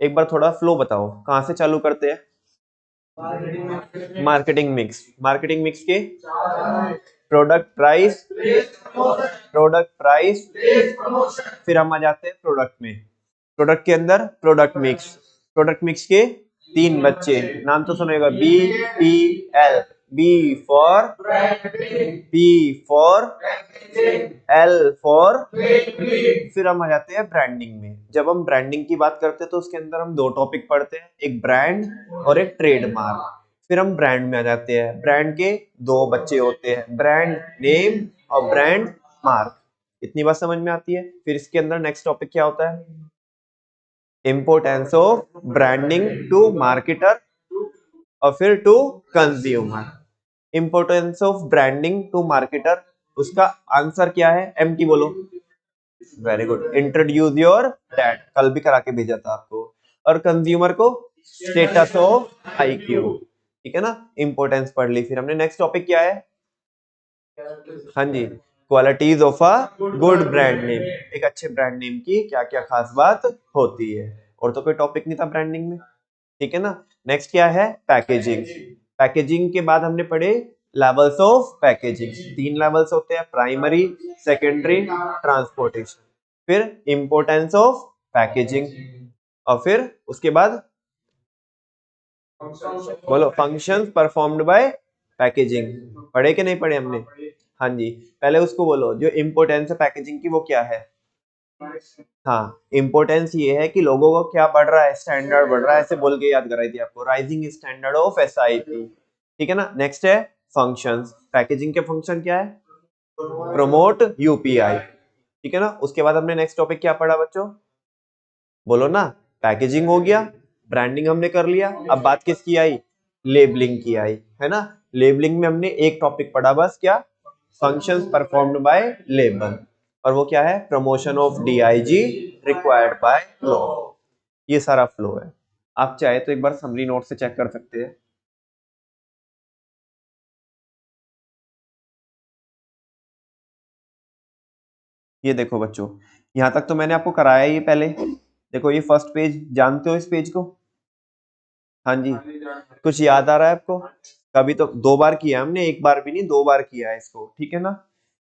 A: एक बार थोड़ा फ्लो बताओ, कहां से चालू करते हैं? Marketing mix. मार्केटिंग मिक्स के प्रोडक्ट प्राइस, प्रोडक्ट प्राइस, फिर हम आ जाते हैं प्रोडक्ट में। प्रोडक्ट के अंदर प्रोडक्ट मिक्स। प्रोडक्ट मिक्स के तीन बच्चे, नाम तो सुनेगा, B P L. B for, P for, L for, फिर हम आ जाते हैं ब्रांडिंग में। जब हम ब्रांडिंग की बात करते हैं तो उसके अंदर हम दो टॉपिक पढ़ते हैं, एक ब्रांड और एक ट्रेडमार्क। फिर हम ब्रांड में आ जाते हैं। ब्रांड के दो बच्चे होते हैं, ब्रांड नेम और ब्रांड मार्क। इतनी बात समझ में आती है। फिर इसके अंदर नेक्स्ट टॉपिक क्या होता है? Importance of branding to marketer और फिर to consumer. Importance of branding to marketer, उसका आंसर क्या है? एमटी बोलो। Very good, introduce your that, कल भी करा के भेजा था आपको। और कंज्यूमर को स्टेटस ऑफ आईक्यू, ठीक है ना। इंपोर्टेंस पढ़ ली। फिर हमने नेक्स्ट टॉपिक क्या है? हाँ जी, qualities of a good brand name. एक अच्छे ब्रांड नेम की क्या क्या खास बात होती है। और तो कोई टॉपिक नहीं था ब्रांडिंग में, ठीक है ना। नेक्स्ट क्या है? पैकेजिंग। पैकेजिंग के बाद हमने पढ़े लेवल्स ऑफ पैकेजिंग। तीन लेवल्स होते हैं, प्राइमरी, सेकेंडरी, ट्रांसपोर्टेशन। फिर इंपोर्टेंस ऑफ पैकेजिंग और फिर उसके बाद बोलो, फंक्शंस परफॉर्म्ड बाय पैकेजिंग। पढ़े कि नहीं पढ़े हमने? हाँ जी, पहले उसको बोलो, जो इंपोर्टेंस है पैकेजिंग की वो क्या है? हाँ, इंपोर्टेंस ये है कि लोगों को क्या बढ़ रहा है, स्टैंडर्ड बढ़ रहा है, ऐसे बोल के याद कराई थी आपको, राइजिंग स्टैंडर्ड ऑफ एसआईपी, ठीक है ना। नेक्स्ट है फंक्शंस। पैकेजिंग के फंक्शन क्या है? प्रमोट यूपीआई, ठीक है ना। उसके बाद हमने नेक्स्ट टॉपिक क्या पढ़ा बच्चों? बोलो ना। पैकेजिंग हो गया, ब्रांडिंग हमने कर लिया, अब बात किसकी आई? लेबलिंग की आई, है ना। लेबलिंग में हमने एक टॉपिक पढ़ा बस, क्या? फंक्शंस परफॉर्म्ड बाय लेबल, और वो क्या है? Promotion of DIG required by law. ये सारा फ्लो है। आप चाहे तो एक बार समरी नोट से चेक कर सकते हैं। ये देखो बच्चों, यहां तक तो मैंने आपको कराया ही पहले। देखो ये फर्स्ट पेज, जानते हो इस पेज को? हाँ जी, कुछ याद आ रहा है आपको? कभी तो दो बार किया हमने, एक बार भी नहीं, दो बार किया है इसको, ठीक है ना।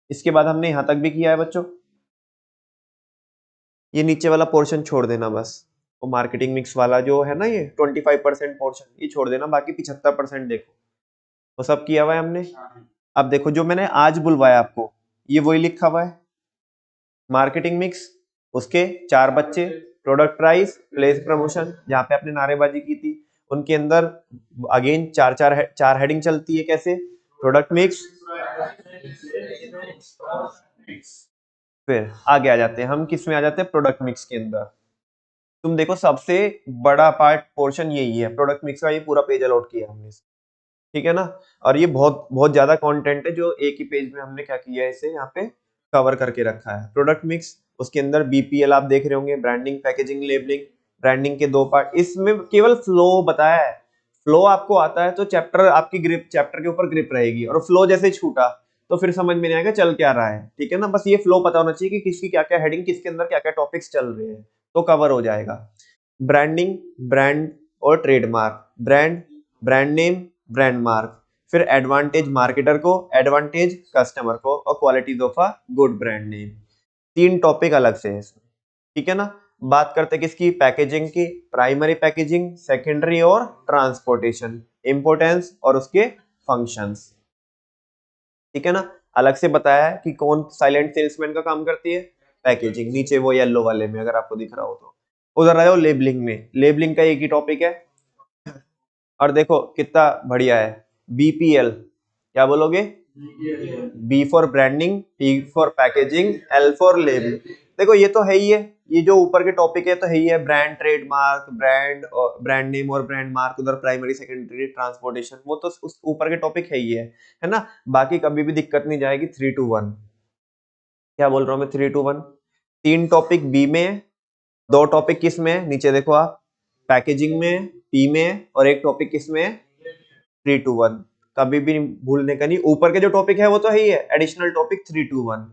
A: इसके बाद हमने यहां तक भी किया है बच्चों। ये नीचे वाला पोर्शन छोड़ देना बस, वो मार्केटिंग मिक्स वाला जो है ना, ये 25% पोर्शन ये छोड़ देना, बाकी 75% देखो, वो सब किया हुआ है हमने। अब देखो जो मैंने आज बुलवाया आपको, ये वही लिखा हुआ है, मार्केटिंग मिक्स, उसके चार बच्चे, प्रोडक्ट प्राइस, प्लेस प्रमोशन, जहां पे आपने नारेबाजी की थी, उनके अंदर अगेन चार हेडिंग चलती है। कैसे? प्रोडक्ट मिक्स, फिर आगे आ जाते हैं हम, किस में आ जाते हैं? प्रोडक्ट मिक्स के अंदर। तुम देखो सबसे बड़ा पार्ट पोर्शन यही है, प्रोडक्ट मिक्स का। ये पूरा पेज अलॉट किया हमने, ठीक है ना। और ये बहुत बहुत ज्यादा कंटेंट है जो एक ही पेज में हमने क्या किया है, इसे यहाँ पे कवर करके रखा है। प्रोडक्ट मिक्स, उसके अंदर बीपीएल आप देख रहे होंगे, ब्रांडिंग, पैकेजिंग, लेबलिंग, ब्रांडिंग के 2 पार्ट। इसमें केवल फ्लो बताया है। फ्लो आपको आता है तो चैप्टर आपकी ग्रिप, चैप्टर के ऊपर ग्रिप रहेगी, और फ्लो जैसे छूटा तो फिर समझ में नहीं आएगा चल क्या रहा है, ठीक है ना। बस ये फ्लो पता होना चाहिए कि किसकी क्या क्या हेडिंग, किसके अंदर क्या क्या टॉपिक्स चल रहे हैं, तो कवर हो जाएगा। ब्रांडिंग, ब्रांड और trademark, brand, brand name, brand mark, फिर एडवांटेज मार्केटर को, एडवांटेज कस्टमर को, और qualities of a good brand name. 3 topic अलग से है इसमें, ठीक है ना। बात करते हैं किसकी, पैकेजिंग की, प्राइमरी पैकेजिंग, सेकेंडरी और ट्रांसपोर्टेशन, इंपोर्टेंस और उसके फंक्शंस, ठीक है ना। अलग से बताया है कि कौन साइलेंट सेल्समैन का काम करती है, पैकेजिंग, नीचे वो येलो वाले में अगर आपको दिख रहा हो तो। उधर आए हो लेबलिंग में, लेबलिंग का एक ही टॉपिक है, और देखो कितना बढ़िया है, बीपीएल, क्या बोलोगे, B for branding, P for packaging, L for labelling. देखो ये तो है ही है, ये जो ऊपर के टॉपिक है तो है ही है, ब्रांड, ट्रेडमार्क, ब्रांड और ब्रांड नेम और ब्रांड मार्क, उधर प्राइमरी, सेकेंडरी, ट्रांसपोर्टेशन, वो तो उस ऊपर के टॉपिक है ही है ना। बाकी कभी भी दिक्कत नहीं जाएगी। 3-2-1, क्या बोल रहा हूँ मैं, 3-2-1। 3 टॉपिक बी में है, 2 टॉपिक किस में है, नीचे देखो आप, पैकेजिंग में, पी में, और एक टॉपिक किस में है, 3-2-1। कभी भी भूलने का नहीं, ऊपर के जो टॉपिक है वो तो है ही है, एडिशनल टॉपिक 3-2-1।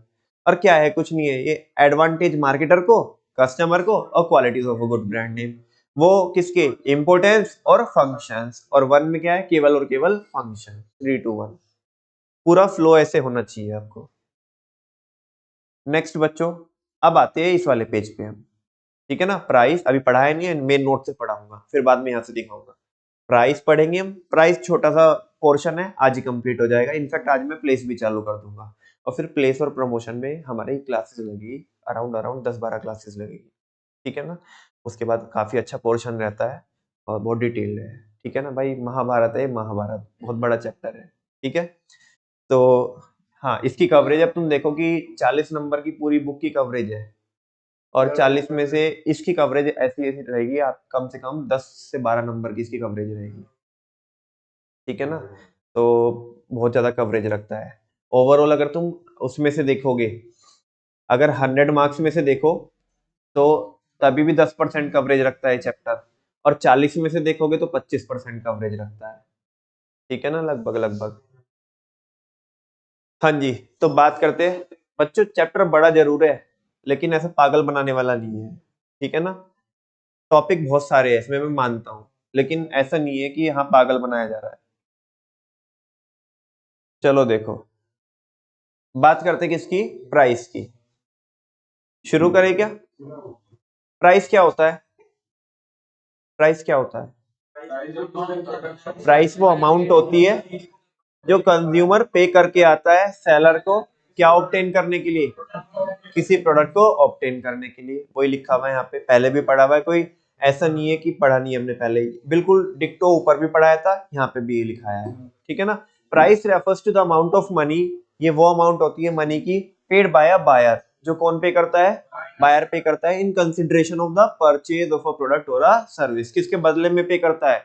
A: और क्या है, कुछ नहीं है, ये एडवांटेज मार्केटर को, कस्टमर को, और qualities of a good brand name, वो किसके, इंपोर्टेंस और फंक्शंस, और 1 में क्या है, केवल और केवल फंक्शन। 3-2-1 पूरा फ्लो ऐसे होना चाहिए आपको। नेक्स्ट बच्चों, अब आते हैं इस वाले पेज पे हम, ठीक है ना। प्राइस अभी पढ़ाया नहीं है, मेन नोट से पढ़ाऊंगा, फिर बाद में यहाँ से दिखाऊंगा। प्राइस पढ़ेंगे हम, प्राइस छोटा सा पोर्शन है, आज ही कंप्लीट हो जाएगा। इनफैक्ट आज मैं प्लेस भी चालू कर दूंगा, और फिर प्लेस और प्रमोशन में हमारी क्लासेस लगेगी, अराउंड अराउंड 10-12 क्लासेस लगेगी, ठीक है ना। उसके बाद काफी अच्छा पोर्शन रहता है और बहुत डिटेल्ड है, ठीक है ना भाई। महाभारत है, महाभारत बहुत बड़ा चैप्टर है, ठीक है। तो हाँ, इसकी कवरेज अब तुम देखो कि 40 नंबर की पूरी बुक की कवरेज है, और 40 में से इसकी कवरेज ऐसी ऐसी रहेगी, आप कम से कम 10 से 12 नंबर की इसकी कवरेज रहेगी, ठीक है ना। तो बहुत ज्यादा कवरेज रखता है ओवरऑल। अगर तुम उसमें से देखोगे, अगर 100 मार्क्स में से देखो तो तभी भी 10% कवरेज रखता है चैप्टर, और 40 में से देखोगे तो 25% कवरेज रखता है, ठीक है ना, लगभग लगभग। हाँ जी, तो बात करते हैं बच्चों, चैप्टर बड़ा जरूर है लेकिन ऐसा पागल बनाने वाला नहीं है, ठीक है ना। टॉपिक बहुत सारे हैं इसमें, मैं मानता हूँ, लेकिन ऐसा नहीं है कि यहाँ पागल बनाया जा रहा है। चलो देखो, बात करते हैं किसकी, प्राइस की। शुरू करें क्या। प्राइस क्या होता है, प्राइस क्या होता है, प्राइस वो अमाउंट होती है जो कंज्यूमर पे करके आता है सेलर को, क्या ऑब्टेन करने के लिए, किसी प्रोडक्ट को ऑब्टेन करने के लिए। वही लिखा हुआ है यहाँ पे, पहले भी पढ़ा हुआ है, कोई ऐसा नहीं है कि पढ़ा नहीं हमने पहले ही, बिल्कुल डिक्टो ऊपर भी पढ़ाया था, यहाँ पे भी ये लिखाया है, ठीक है ना। Price refers to the amount of money, ये वो अमाउंट होती है मनी की, पेड बाय अ बायर, जो कौन पे करता है, बायर पे करता है, in consideration of the purchase of a product और अ सर्विस, किसके बदले में पे करता है,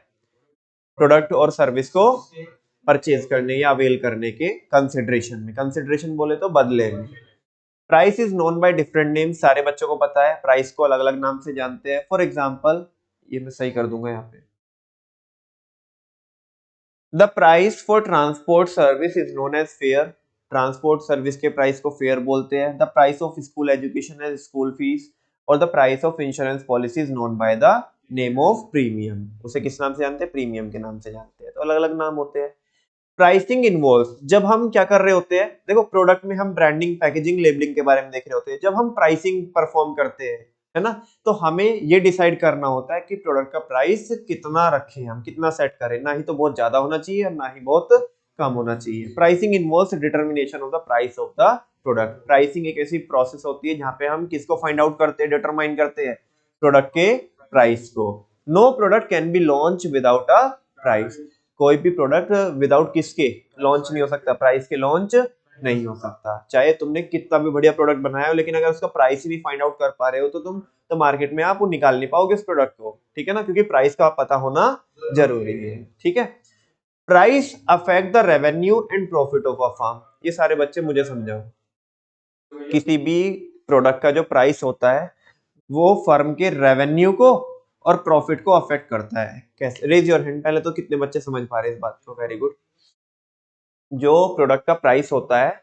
A: प्रोडक्ट और सर्विस को परचेज करने या अवेल करने के कंसिडरेशन में, कंसिडरेशन बोले तो बदले में। Price is known by different name, सारे बच्चों को पता है प्राइस को अलग अलग नाम से जानते हैं। फॉर एग्जाम्पल, ये मैं सही कर दूंगा यहाँ पे, the price for transport service is known as fare, transport service के प्राइस को फेयर बोलते हैं। The price of school education as school fees, और the price of insurance policy is known by the name of premium, उसे किस नाम से जानते हैं, प्रीमियम के नाम से जानते हैं। तो अलग अलग नाम होते हैं। प्राइसिंग इन्वॉल्व, जब हम क्या कर रहे होते हैं, देखो प्रोडक्ट में हम ब्रांडिंग, पैकेजिंग, लेबलिंग के बारे में देख रहे होते हैं, जब हम प्राइसिंग परफॉर्म करते हैं, है ना, तो हमें ये डिसाइड करना होता है कि प्रोडक्ट का प्राइस कितना रखें, हम कितना सेट करें, ना ही तो बहुत ज्यादा होना चाहिए और ना ही बहुत कम होना चाहिए। Pricing involves determination of the price of the product, pricing एक ऐसी प्रोसेस होती है जहां पे हम किसको फाइंड आउट करते हैं, डिटरमाइन करते हैं, प्रोडक्ट के प्राइस को। No product can be launch without a price, कोई भी प्रोडक्ट विदाउट किसके लॉन्च नहीं हो सकता, प्राइस के लॉन्च नहीं हो सकता। चाहे तुमने कितना भी बढ़िया प्रोडक्ट बनाया हो, लेकिन अगर उसका प्राइस ही नहीं फाइंड आउट कर पा रहे हो तो तुम तो मार्केट में आप वो निकाल नहीं पाओगे उस प्रोडक्ट को, ठीक है ना, क्योंकि प्राइस का पता होना जरूरी है, ठीक है। Price affect the revenue and profit of a firm, ये सारे बच्चे मुझे समझाओ, किसी भी प्रोडक्ट का जो प्राइस होता है वो फर्म के रेवेन्यू को और प्रॉफिट को अफेक्ट करता है। कैसे? Raise your hand. पहले तो कितने बच्चे समझ पा रहे हैं इस बात को? Very good. जो प्रोडक्ट का प्राइस होता है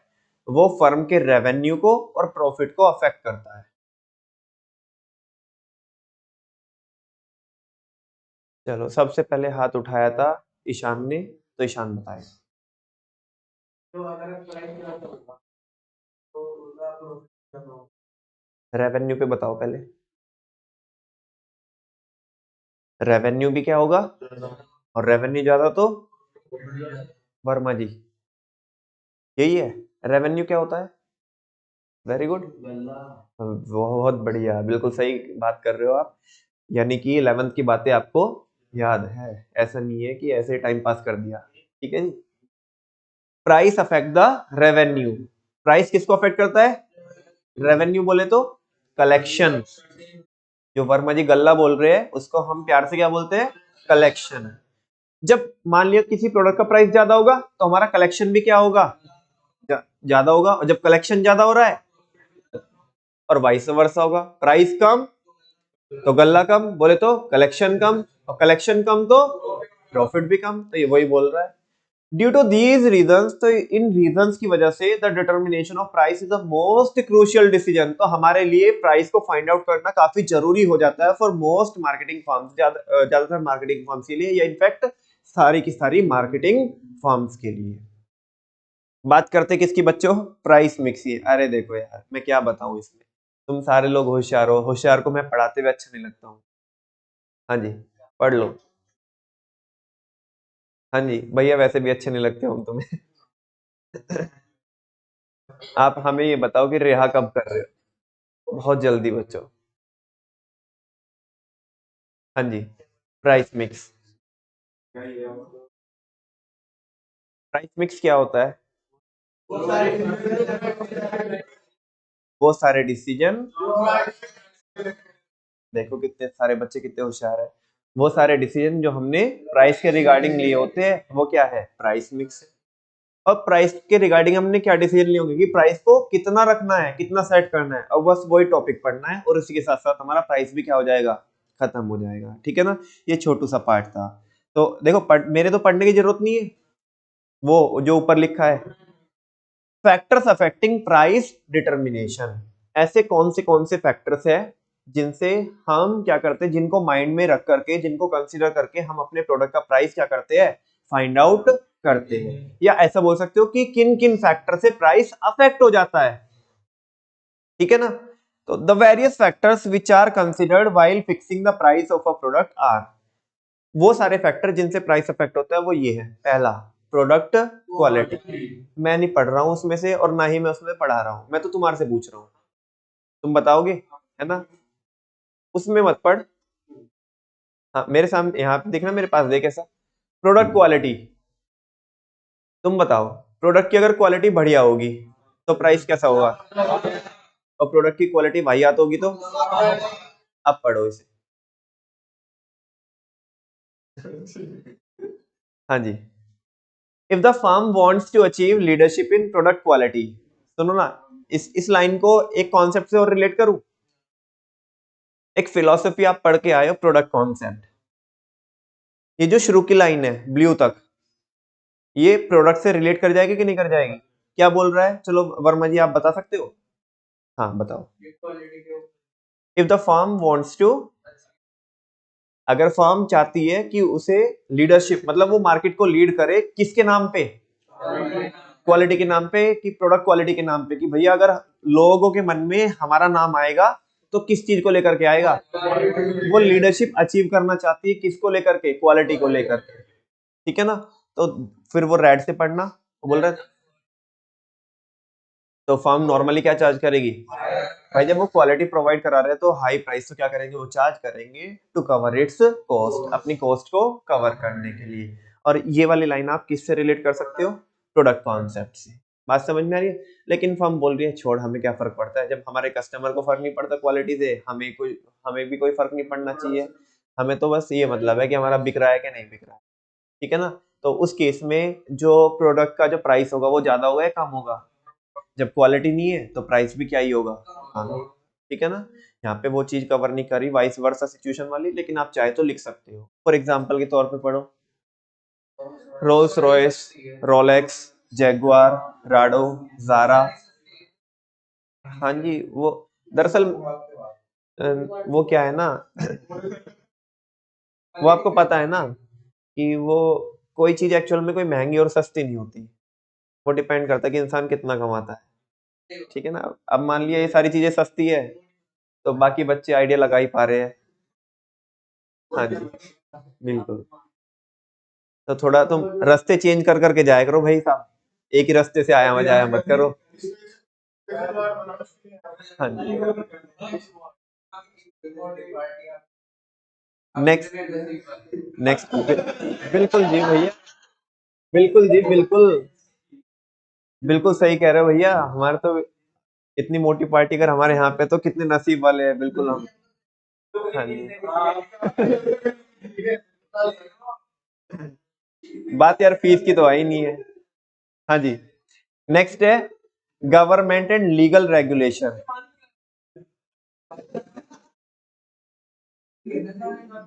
A: वो फर्म के रेवेन्यू को और प्रॉफिट को अफेक्ट करता है। चलो, सबसे पहले हाथ उठाया था ईशान ने, तो ईशान बताए। रेवेन्यू पे बताओ पहले। रेवेन्यू भी क्या होगा? और रेवेन्यू ज्यादा तो वर्मा जी यही है। रेवेन्यू क्या होता है? वेरी गुड, बहुत बढ़िया, बिल्कुल सही बात कर रहे हो आप। यानी कि 11th की बातें आपको याद है, ऐसा नहीं है कि ऐसे टाइम पास कर दिया। ठीक है जी। Price affect the revenue. Price किसको अफेक्ट करता है? रेवेन्यू बोले तो कलेक्शन। जो वर्मा जी गल्ला बोल रहे हैं उसको हम प्यार से क्या बोलते हैं? कलेक्शन। जब मान लिया किसी प्रोडक्ट का प्राइस ज्यादा होगा तो हमारा कलेक्शन भी क्या होगा? ज्यादा होगा। और जब कलेक्शन ज्यादा हो रहा है और वाइस वर्सा होगा, प्राइस कम तो गल्ला कम, बोले तो कलेक्शन कम, और कलेक्शन कम तो प्रॉफिट भी कम। तो ये वही बोल रहा है। ड्यू टू दीज रीजंस, तो इन रीजंस की वजह से the determination of price is the most crucial decision. तो हमारे लिए प्राइस को फाइंड आउट करना काफी जरूरी हो जाता है फॉर मोस्ट मार्केटिंग फर्म्स, ज्यादातर मार्केटिंग फर्म्स के लिए, या इनफैक्ट सारी की सारी मार्केटिंग फर्म्स के लिए। बात करते किसकी बच्चों? प्राइस मिक्स की। अरे देखो यार, मैं क्या बताऊं इसमें, तुम सारे लोग होशियार हो। होशियार को मैं पढ़ाते हुए अच्छा नहीं लगता हूँ। हाँ जी, पढ़ लो। हाँ जी भैया, वैसे भी अच्छे नहीं लगते हम तुम्हें। आप हमें ये बताओ कि रिहा कब कर रहे हो? बहुत जल्दी बच्चों। हाँ जी, प्राइस मिक्स। प्राइस मिक्स क्या होता है? वो सारे डिसीजन, देखो कितने सारे बच्चे कितने होशियार है। वो सारे डिसीजन जो हमने प्राइस के रिगार्डिंग लिए होते हैं वो क्या है? प्राइस मिक्स है। और प्राइस के रिगार्डिंग हमने क्या डिसीजन लिए होंगे कि प्राइस को कितना रखना है, कितना सेट करना है, और बस वही टॉपिक पढ़ना है, और इसी के साथ साथ हमारा प्राइस भी क्या हो जाएगा? खत्म हो जाएगा। ठीक है ना? ये छोटू सा पार्ट था। तो देखो मेरे तो पढ़ने की जरूरत नहीं है, वो जो ऊपर लिखा है फैक्टर्स अफेक्टिंग प्राइस डिटर्मिनेशन। ऐसे कौन से फैक्टर्स है जिनसे हम क्या करते हैं, जिनको माइंड में रख करके, जिनको कंसीडर करके हम अपने प्रोडक्ट का प्राइस क्या करते हैं? फाइंड आउट करते हैं। या ऐसा बोल सकते हो कि किन किन फैक्टर से प्राइस अफेक्ट हो जाता है। ठीक है ना? तो the various factors which are considered while fixing the price of a product are. वो सारे फैक्टर जिनसे प्राइस अफेक्ट होता है वो ये है। पहला, प्रोडक्ट क्वालिटी। मैं नहीं पढ़ रहा हूं उसमें से, और ना ही मैं उसमें पढ़ा रहा हूं, मैं तो तुम्हारे से पूछ रहा हूं, तुम बताओगे, है ना? उसमें मत पढ़। हाँ, मेरे सामने यहाँ पे देखना, मेरे पास देख ऐसा। Product quality. तुम बताओ, प्रोडक्ट की अगर क्वालिटी बढ़िया होगी तो प्राइस कैसा होगा? और प्रोडक्ट की क्वालिटी वाहियात होगी तो? अब पढ़ो इसे। हाँ जी। If the firm wants to achieve leadership in product quality, सुनो ना, इस लाइन को एक कॉन्सेप्ट से और रिलेट करूं। एक फिलॉसफी आप पढ़ के आए हो, प्रोडक्ट कॉन्सेप्ट। ये जो शुरू की लाइन है ब्लू तक, ये प्रोडक्ट से रिलेट कर जाएगी कि नहीं कर जाएगी? क्या बोल रहा है? चलो वर्मा जी, आप बता सकते हो? हाँ बताओ। If the firm wants to, अगर फर्म चाहती है कि उसे लीडरशिप, मतलब वो मार्केट को लीड करे, किसके नाम पे? क्वालिटी के नाम पे, कि प्रोडक्ट क्वालिटी के नाम पे, कि भैया अगर लोगों के मन में हमारा नाम आएगा तो किस चीज को लेकर के आएगा? वो लीडरशिप अचीव करना चाहती है, किसको लेकर के? क्वालिटी को लेकर के। ठीक है ना? तो फिर वो रेड से पढ़ना, वो बोल रहा है तो फर्म नॉर्मली क्या चार्ज करेगी? भाई जब वो क्वालिटी प्रोवाइड करा रहे हैं तो हाई प्राइस तो क्या करेंगे? वो चार्ज करेंगे टू कवर इट्स कॉस्ट, अपनी कॉस्ट को कवर करने के लिए। और ये वाली लाइन आप किससे रिलेट कर सकते हो? प्रोडक्ट कॉन्सेप्ट से। बात समझ में आ रही है? लेकिन फर्म बोल रही है छोड़, हमें क्या फर्क पड़ता है, जब हमारे कस्टमर को फर्क नहीं पड़ता क्वालिटी से, हमें भी कोई फर्क नहीं पड़ना चाहिए। हमें तो बस ये मतलब है कि हमारा बिक रहा है कि नहीं बिक रहा है। ठीक है ना? तो उस केस में जो प्रोडक्ट का जो प्राइस होगा वो ज्यादा होगा या कम होगा? जब क्वालिटी नहीं है तो प्राइस भी क्या ही होगा? हाँ, ठीक है ना। यहाँ पे वो चीज कवर नहीं करी वाइस वर्सा सिचुएशन वाली, लेकिन आप चाहे तो लिख सकते हो। फॉर एग्जाम्पल के तौर पे पढ़ो, Rolls Royce, Rolex, Jaguar, Rado, Zara. हाँ जी, वो दरअसल वो क्या है ना, वो आपको पता है ना कि वो कोई चीज एक्चुअल में कोई महंगी और सस्ती नहीं होती। वो डिपेंड करता है कि इंसान कितना कमाता है, ठीक है ना। अब मान लिया ये सारी चीजें सस्ती है, तो बाकी बच्चे आइडिया लगा ही पा रहे हैं। हाँ जी, बिल्कुल। तो थोड़ा तुम रास्ते चेंज कर करके जाया करो भाई साहब, एक ही रास्ते से आया जाया मत करो। हाँ जी। नेक्स्ट, नेक्स्ट, बिल्कुल जी भैया, बिल्कुल जी, बिल्कुल, बिल्कुल सही कह रहे हो भैया। हमारे तो इतनी मोटी पार्टी अगर हमारे यहाँ पे, तो कितने नसीब वाले हैं, बिल्कुल हम। हाँ जी। बात यार फीस की तो आई नहीं है। हाँ जी, नेक्स्ट है गवर्नमेंट एंड लीगल रेगुलेशन।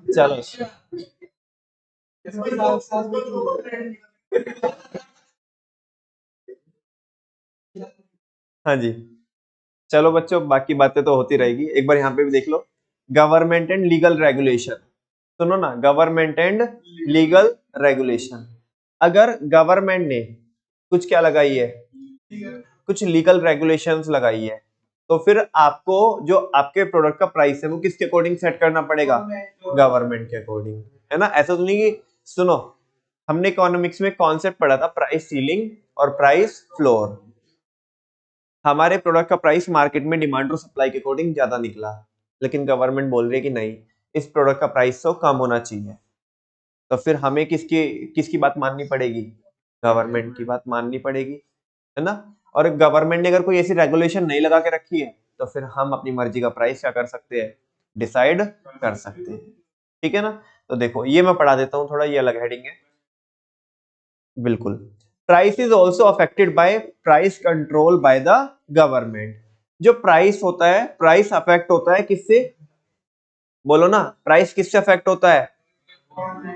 A: चलो, हाँ जी, चलो बच्चों, बाकी बातें तो होती रहेगी, एक बार यहाँ पे भी देख लो। गवर्नमेंट एंड लीगल रेगुलेशन, सुनो ना, गवर्नमेंट एंड लीगल रेगुलेशन। अगर गवर्नमेंट ने कुछ क्या लगाई है, कुछ लीगल रेगुलेशंस लगाई है, तो फिर आपको जो आपके प्रोडक्ट का प्राइस है वो किसके अकॉर्डिंग सेट करना पड़ेगा, गवर्नमेंट के अकॉर्डिंग, है ना। ऐसा तो नहीं कि, सुनो, हमने इकोनॉमिक्स में कॉन्सेप्ट पढ़ा था प्राइस सीलिंग और प्राइस फ्लोर। हमारे प्रोडक्ट का प्राइस मार्केट में डिमांड और सप्लाई के अकॉर्डिंग ज्यादा निकला, लेकिन गवर्नमेंट बोल रही है कि नहीं, इस प्रोडक्ट का प्राइस तो कम होना चाहिए। तो फिर हमें किसकी किसकी बात माननी पड़ेगी, गवर्नमेंट की बात माननी पड़ेगी, है ना। और गवर्नमेंट ने अगर कोई ऐसी रेगुलेशन नहीं लगा के रखी है, तो फिर हम अपनी मर्जी का प्राइस क्या कर सकते हैं, डिसाइड कर सकते हैं, ठीक है ना। तो देखो, ये मैं पढ़ा देता हूँ थोड़ा, ये अलग हेडिंग है, बिल्कुल। Price is also affected by price control by the government. जो प्राइस होता है, प्राइस अफेक्ट होता है किससे, बोलो ना, प्राइस किससे अफेक्ट होता है।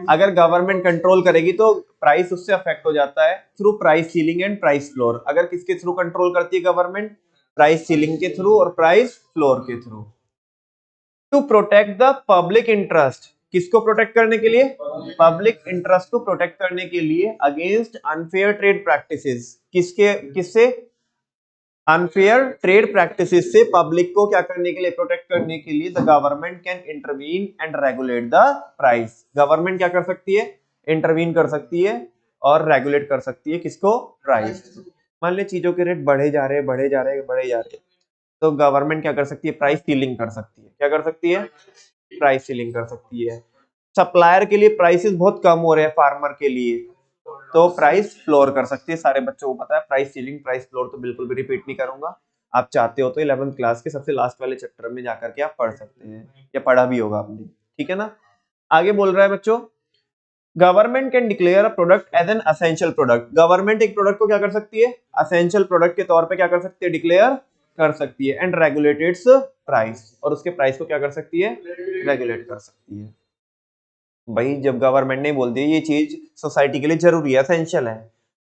A: अगर गवर्नमेंट कंट्रोल करेगी तो प्राइस उससे अफेक्ट हो जाता है through price ceiling and price floor. अगर किसके थ्रू कंट्रोल करती है गवर्नमेंट, प्राइस सीलिंग के थ्रू और प्राइस फ्लोर के through. To protect the public interest, किसको प्रोटेक्ट करने के लिए, पब्लिक इंटरेस्ट को प्रोटेक्ट करने के लिए अगेंस्ट अनफेयर ट्रेड प्रैक्टिसेस, किसके किससे, अनफेयर ट्रेड प्रैक्टिसेस से पब्लिक को क्या करने के लिए, प्रोटेक्ट करने के लिए the government can intervene and regulate the price. Government क्या कर सकती है, इंटरवीन कर सकती है और रेगुलेट कर सकती है किसको, प्राइस। मान ली चीजों के रेट बढ़े जा रहे हैं, बढ़े जा रहे हैं, बढ़े जा रहे हैं, तो गवर्नमेंट क्या कर सकती है, प्राइस सीलिंग कर सकती है। क्या कर सकती है, प्राइस सीलिंग कर सकती है। सप्लायर के लिए प्राइसेस बहुत कम हो रहे हैं फार्मर के लिए, तो प्राइस फ्लोर कर सकती है। सारे बच्चों को पता है प्राइस सीलिंग प्राइस फ्लोर, तो बिल्कुल भी रिपीट नहीं करूंगा। आप चाहते हो तो 11th क्लास के सबसे लास्ट वाले चैप्टर में जाकर के आप पढ़ सकते हैं, या पढ़ा भी होगा आपने, ठीक है ना। आगे बोल रहा है बच्चों, government can declare a product as an essential product. Government एक प्रोडक्ट को क्या कर सकती है, असेंशियल प्रोडक्ट के तौर पे क्या कर सकती है, डिक्लेयर कर सकती है। एंड रेगुलेट इट्स प्राइस, और उसके प्राइस को क्या कर सकती है, रेगुलेट कर सकती है। भाई जब गवर्नमेंट ने बोल दिया ये चीज सोसाइटी के लिए जरूरी है, एसेंशियल है,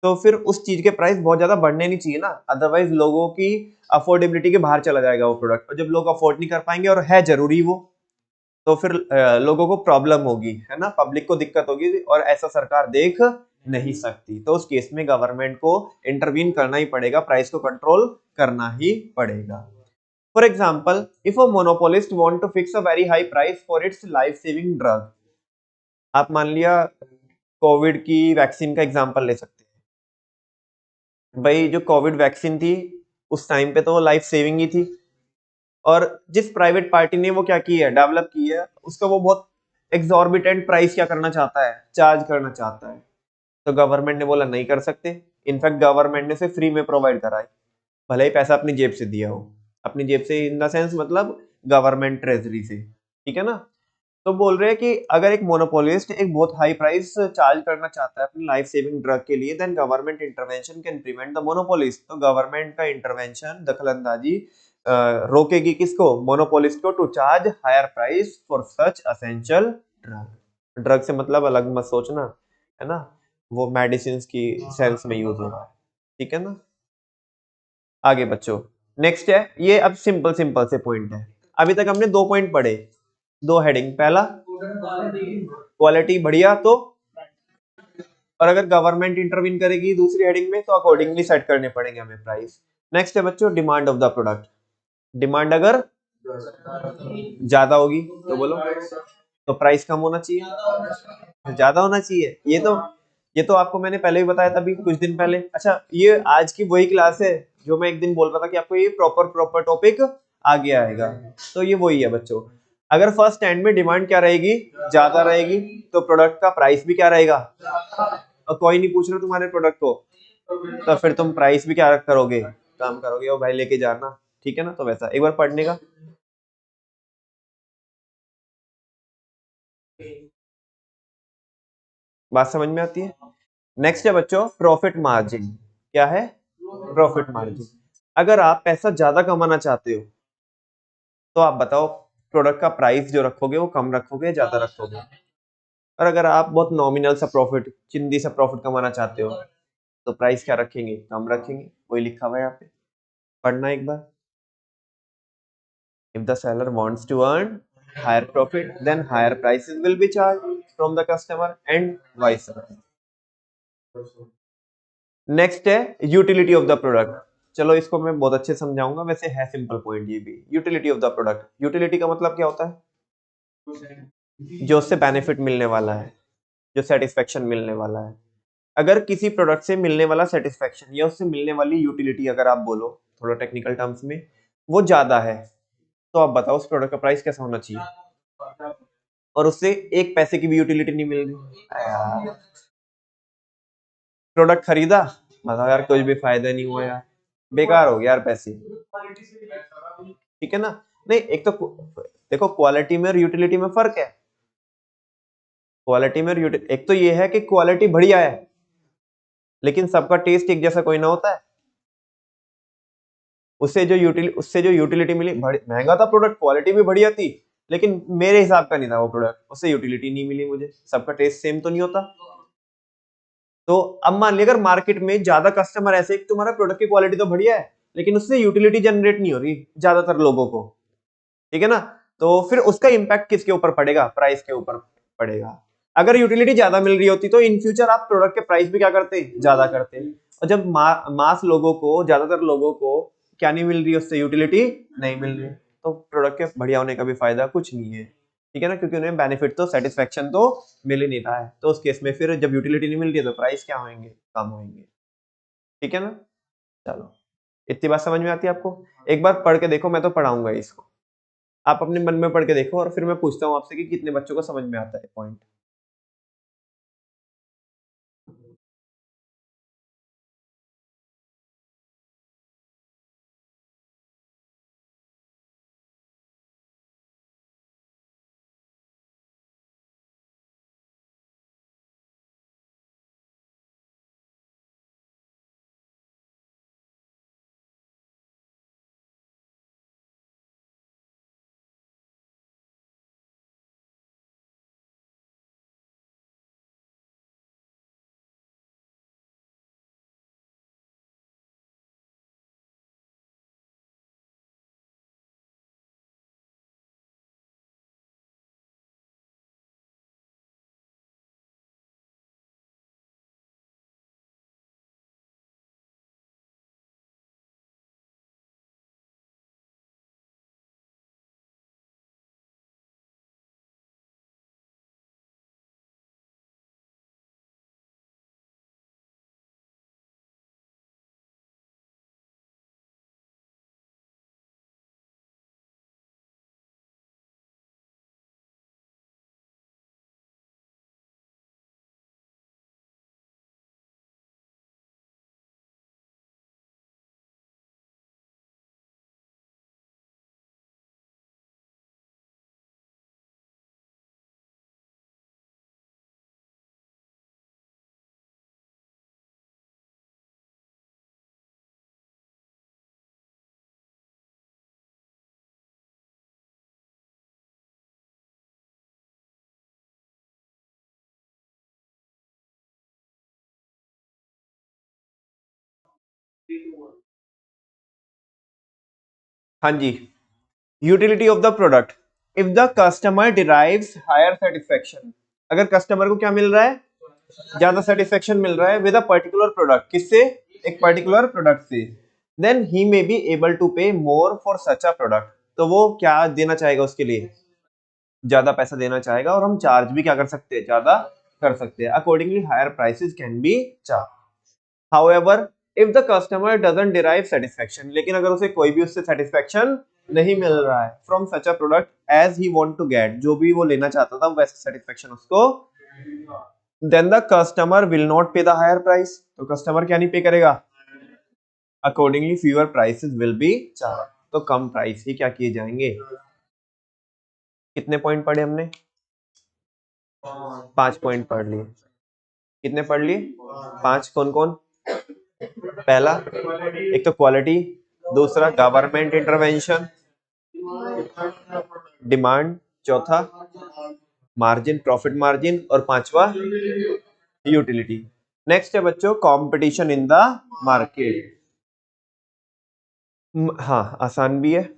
A: तो फिर उस चीज के प्राइस बहुत ज्यादा बढ़ने नहीं चाहिए ना, अदरवाइज लोगों की अफोर्डेबिलिटी के बाहर चला जाएगा वो प्रोडक्ट। और जब लोग अफोर्ड नहीं कर पाएंगे और है जरूरी वो, तो फिर लोगों को प्रॉब्लम होगी, है ना, पब्लिक को दिक्कत होगी, और ऐसा सरकार देख नहीं सकती। तो उस केस में गवर्नमेंट को इंटरवीन करना ही पड़ेगा, प्राइस को कंट्रोल करना ही पड़ेगा। For example, if a monopolist want to fix a very high price for its life saving drug, आप मान लिया कोविड की वैक्सीन का एग्जांपल ले सकते हैं। भाई जो कोविड वैक्सीन थी, उस टाइम पे तो वो लाइफ सेविंग ही थी, और जिस प्राइवेट पार्टी ने वो क्या की है, डेवलप की है, उसका वो बहुत एग्जॉर्बिटेंट प्राइस क्या करना चाहता है, चार्ज करना चाहता है। तो गवर्नमेंट ने बोला नहीं कर सकते। इनफैक्ट गवर्नमेंट ने से फ्री में प्रोवाइड कराई, भले ही पैसा अपनी जेब से दिया हो, अपनी जेब से इन द सेंस मतलब गवर्नमेंट ट्रेजरी से, ठीक है ना। तो बोल रहे हैं कि अगर एक मोनोपोलिस्ट एक बहुत हाई प्राइस चार्ज करना चाहता है अपनी लाइफ सेविंग ड्रग के लिए, then government intervention can prevent the monopolist. तो गवर्नमेंट का इंटरवेंशन, दखलंदाजी रोकेगी किसको, मोनोपोलिस्ट को, to charge higher price for such essential drug. Drug से मतलब अलग मत सोचना, है ना, वो मेडिसिन की सेंस में यूज होगा, ठीक है ना। आगे बच्चों, नेक्स्ट है ये, अब सिंपल सिंपल से पॉइंट है। अभी तक हमने दो पॉइंट पढ़े, दो हेडिंग, पहला क्वालिटी बढ़िया तो, और अगर गवर्नमेंट इंटरवीन करेगी दूसरी हेडिंग में तो अकॉर्डिंगली सेट करने पड़ेंगे हमें प्राइस। नेक्स्ट है बच्चों demand of the product. Demand अगर ज्यादा होगी तो बोलो, तो प्राइस कम होना चाहिए, ज्यादा होना चाहिए। ये तो आपको मैंने पहले भी बताया था, अभी कुछ दिन पहले। अच्छा, ये आज की वही क्लास है जो मैं एक दिन बोल रहा था कि आपको ये प्रॉपर प्रॉपर टॉपिक आगे आएगा। तो ये वही है बच्चों, अगर फर्स्ट स्टैंड में डिमांड क्या रहेगी, ज्यादा रहेगी, तो प्रोडक्ट का प्राइस भी क्या रहेगा। और कोई नहीं पूछ रहा तुम्हारे प्रोडक्ट को, तो फिर तुम प्राइस भी क्या करोगे, काम करोगे, ओ भाई लेके जाना, ठीक है ना। तो वैसा एक बार पढ़ने का। बात समझ में आती है। नेक्स्ट है बच्चों प्रॉफिट मार्जिन। क्या है, प्रॉफिट मार्जिन। अगर आप पैसा ज्यादा कमाना चाहते हो तो आप बताओ प्रोडक्ट का प्राइस जो रखोगे वो कम रखोगे, ज्यादा रखोगे। और अगर आप बहुत नॉमिनल सा प्रॉफिट, चिंदी सा प्रॉफिट कमाना चाहते हो तो प्राइस क्या रखेंगे, कम रखेंगे। वही लिखा हुआ है यहाँ पे, पढ़ना एक बार। If the seller wants to earn higher profit, then higher prices will be charged from the customer and vice versa. Next है यूटिलिटी ऑफ द प्रोडक्ट। चलो इसको मैं बहुत अच्छे से समझाऊंगा, वैसे है सिंपल पॉइंट ये भी। Utility of the product, utility का मतलब क्या होता है, जो उससे बेनिफिट मिलने वाला है, जो सेटिस्फेक्शन मिलने वाला है। अगर किसी प्रोडक्ट से मिलने वाला सेटिस्फेक्शन या उससे मिलने वाली यूटिलिटी अगर आप बोलो थोड़ा टेक्निकल टर्म्स में, वो ज्यादा है, तो आप बताओ उस प्रोडक्ट का प्राइस कैसा होना चाहिए। और उससे एक पैसे की भी यूटिलिटी नहीं मिल रही, प्रोडक्ट खरीदा, बताओ यार कुछ भी फायदा नहीं हुआ यार, बेकार हो गया यार पैसे, ठीक है ना। नहीं, एक तो देखो क्वालिटी में और यूटिलिटी में फर्क है। क्वालिटी में और एक तो ये है कि क्वालिटी बढ़िया है, लेकिन सबका टेस्ट एक जैसा कोई ना होता है। उससे जो यूटिलिटी मिली, महंगा था प्रोडक्ट, क्वालिटी भी बढ़िया थी, लेकिन मेरे हिसाब का नहीं था वो प्रोडक्ट, उससे यूटिलिटी नहीं मिली मुझे। सबका टेस्ट सेम तो नहीं होता। तो अब मान लिया अगर मार्केट में ज्यादा कस्टमर ऐसे, तुम्हारा प्रोडक्ट की क्वालिटी तो बढ़िया है लेकिन उससे यूटिलिटी जनरेट नहीं हो रही ज्यादातर लोगों को, ठीक है ना, तो फिर उसका इंपैक्ट किसके ऊपर पड़ेगा, प्राइस के ऊपर पड़ेगा। अगर यूटिलिटी ज्यादा मिल रही होती तो इन फ्यूचर आप प्रोडक्ट के प्राइस भी क्या करते, ज्यादा करते। और जब मास लोगों को, ज्यादातर लोगों को क्या नहीं मिल रही, उससे यूटिलिटी नहीं मिल रही, तो प्रोडक्ट के बढ़िया होने का भी फायदा कुछ नहीं है, ठीक है ना, क्योंकि उन्हें बेनिफिट तो, सेटिस्फेक्शन तो मिल ही नहीं रहा है। तो उस केस में फिर जब यूटिलिटी नहीं मिल रही है तो प्राइस क्या होंगे, कम होंगे, ठीक है ना। चलो, इतनी बात समझ में आती है आपको। एक बार पढ़ के देखो, मैं तो पढ़ाऊंगा इसको, आप अपने मन में पढ़ के देखो और फिर मैं पूछता हूँ आपसे कि कितने बच्चों को समझ में आता है पॉइंट। हाँ जी, utility of the product. If the customer derives higher satisfaction, अगर कस्टमर को क्या मिल रहा है, ज्यादा सेटिस्फेक्शन मिल रहा है विद अ पर्टिकुलर प्रोडक्ट, किससे, एक पर्टिकुलर प्रोडक्ट से, then he may be able to pay more for such a product, तो वो क्या देना चाहेगा, उसके लिए ज्यादा पैसा देना चाहेगा, और हम चार्ज भी क्या कर सकते हैं, ज्यादा कर सकते हैं। Accordingly higher prices can be charge. However if the customer doesn't derive satisfaction, लेकिन अगर उसे कोई भी उससे सेटिस्फेक्शन नहीं मिल रहा है from such a product as he want to get, जो भी वो लेना चाहता था वैसा सेटिस्फेक्शन उसको, then the customer will not pay the higher price, तो कस्टमर क्या नहीं पे करेगा, accordingly fewer prices will be charge, तो कम प्राइस ही क्या किए जाएंगे। कितने पॉइंट पढ़े हमने, 5 पॉइंट पढ़ लिए। कितने पढ़ लिए, 5। कौन कौन, पहला एक तो क्वालिटी, दूसरा गवर्नमेंट इंटरवेंशन, डिमांड, चौथा मार्जिन, प्रॉफिट मार्जिन, और पांचवा यूटिलिटी। नेक्स्ट है बच्चों कंपटीशन इन द मार्केट। हाँ आसान भी है,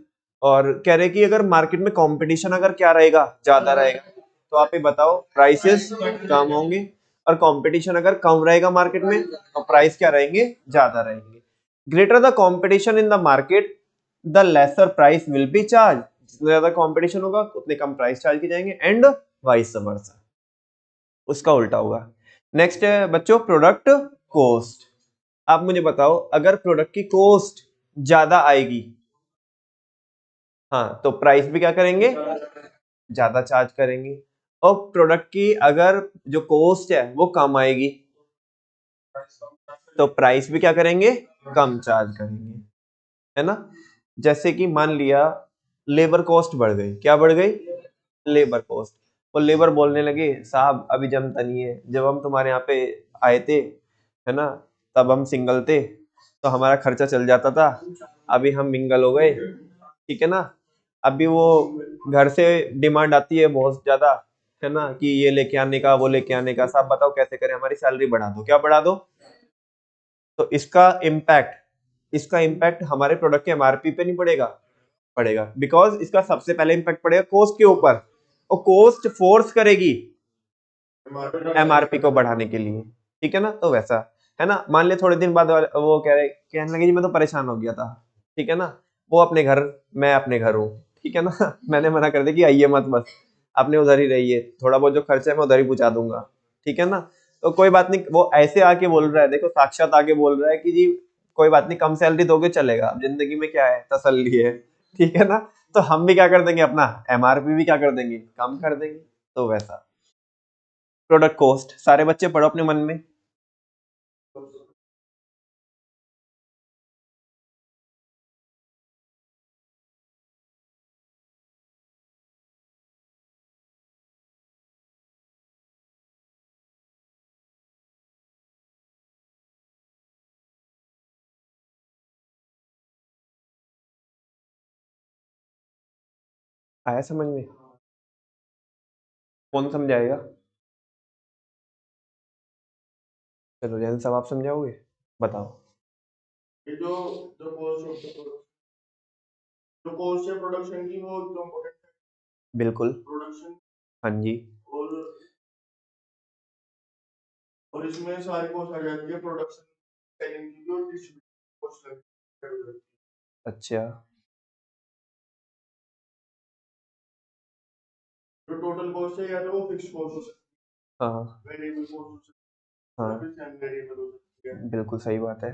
A: और कह रहे कि अगर मार्केट में कंपटीशन अगर क्या रहेगा, ज्यादा रहेगा, तो आप ये बताओ प्राइसेस कम होंगे, और कंपटीशन अगर कम रहेगा मार्केट में तो प्राइस क्या रहेंगे, ज्यादा रहेंगे। Greater the competition in the market the lesser price will be charge, जितना ज्यादा कंपटीशन होगा उतने कम प्राइस चार्ज किए जाएंगे, एंड वाइस वर्सा, उसका उल्टा होगा। नेक्स्ट है बच्चों प्रोडक्ट कॉस्ट। आप मुझे बताओ अगर प्रोडक्ट की कॉस्ट ज्यादा आएगी, हाँ, तो प्राइस भी क्या करेंगे, ज्यादा चार्ज करेंगे, और प्रोडक्ट की अगर जो कॉस्ट है वो कम आएगी, तो प्राइस भी क्या करेंगे, कम चार्ज करेंगे, है ना। जैसे कि मान लिया लेबर कॉस्ट बढ़ गई, क्या बढ़ गई, लेबर कॉस्ट, और लेबर बोलने लगे साहब अभी जमता नहीं है, जब हम तुम्हारे यहाँ पे आए थे, है ना, तब हम सिंगल थे तो हमारा खर्चा चल जाता था, अभी हम मिंगल हो गए, ठीक है ना, अभी वो घर से डिमांड आती है बहुत ज्यादा, है ना, कि ये लेके आने का, वो लेके आने का, साहब बताओ कैसे करें, हमारी सैलरी बढ़ा दो, क्या बढ़ा दो, तो इसका इम्पैक्ट हमारे प्रोडक्ट के एमआरपी पे नहीं पड़ेगा, पड़ेगा, बिकॉज इसका सबसे पहले इम्पैक्ट पड़ेगा कॉस्ट के ऊपर, और कॉस्ट फोर्स करेगी एमआरपी को बढ़ाने के लिए, ठीक है ना, तो वैसा, है ना। मान लिया थोड़े दिन बाद वो कहने लगे जी मैं तो परेशान हो गया था, ठीक है ना, वो अपने घर, मैं अपने घर हूँ, ठीक है ना मैंने मना कर दिया कि आइए मत, बस अपने उधर ही रहिए, थोड़ा बहुत जो खर्चा है मैं उधर ही पहुंचा दूंगा, ठीक है ना, तो कोई बात नहीं, वो ऐसे आके बोल रहा है, देखो साक्षात आके बोल रहा है कि जी कोई बात नहीं, कम सैलरी दोगे चलेगा, अब जिंदगी में क्या है, तसल्ली है, ठीक है ना, तो हम भी क्या कर देंगे, अपना एमआरपी भी क्या कर देंगे, कम कर देंगे, तो वैसा। प्रोडक्ट कॉस्ट सारे बच्चे पढ़ो अपने मन में। आया समझ में, कौन समझाएगा, चलो जैन साहब आप समझाओगे, बताओ। ये जो कॉस्ट है प्रोडक्शन की वो एकदम इम्पोर्टेंट है, बिल्कुल प्रोडक्शन, हाँ जी, और इसमें सारी कॉस्ट आ जाती है, प्रोडक्शन, सेलिंग की और डिस्ट्रीब्यूशन कॉस्ट लगती है। अच्छा, जो टोटल कॉस्ट है या तो वो फिक्स कॉस्ट हो सकती है, हाँ वेरिएबल कॉस्ट हो सकती है, हाँ फिर सेम वेरिएबल हो सकती है, बिल्कुल सही बात है।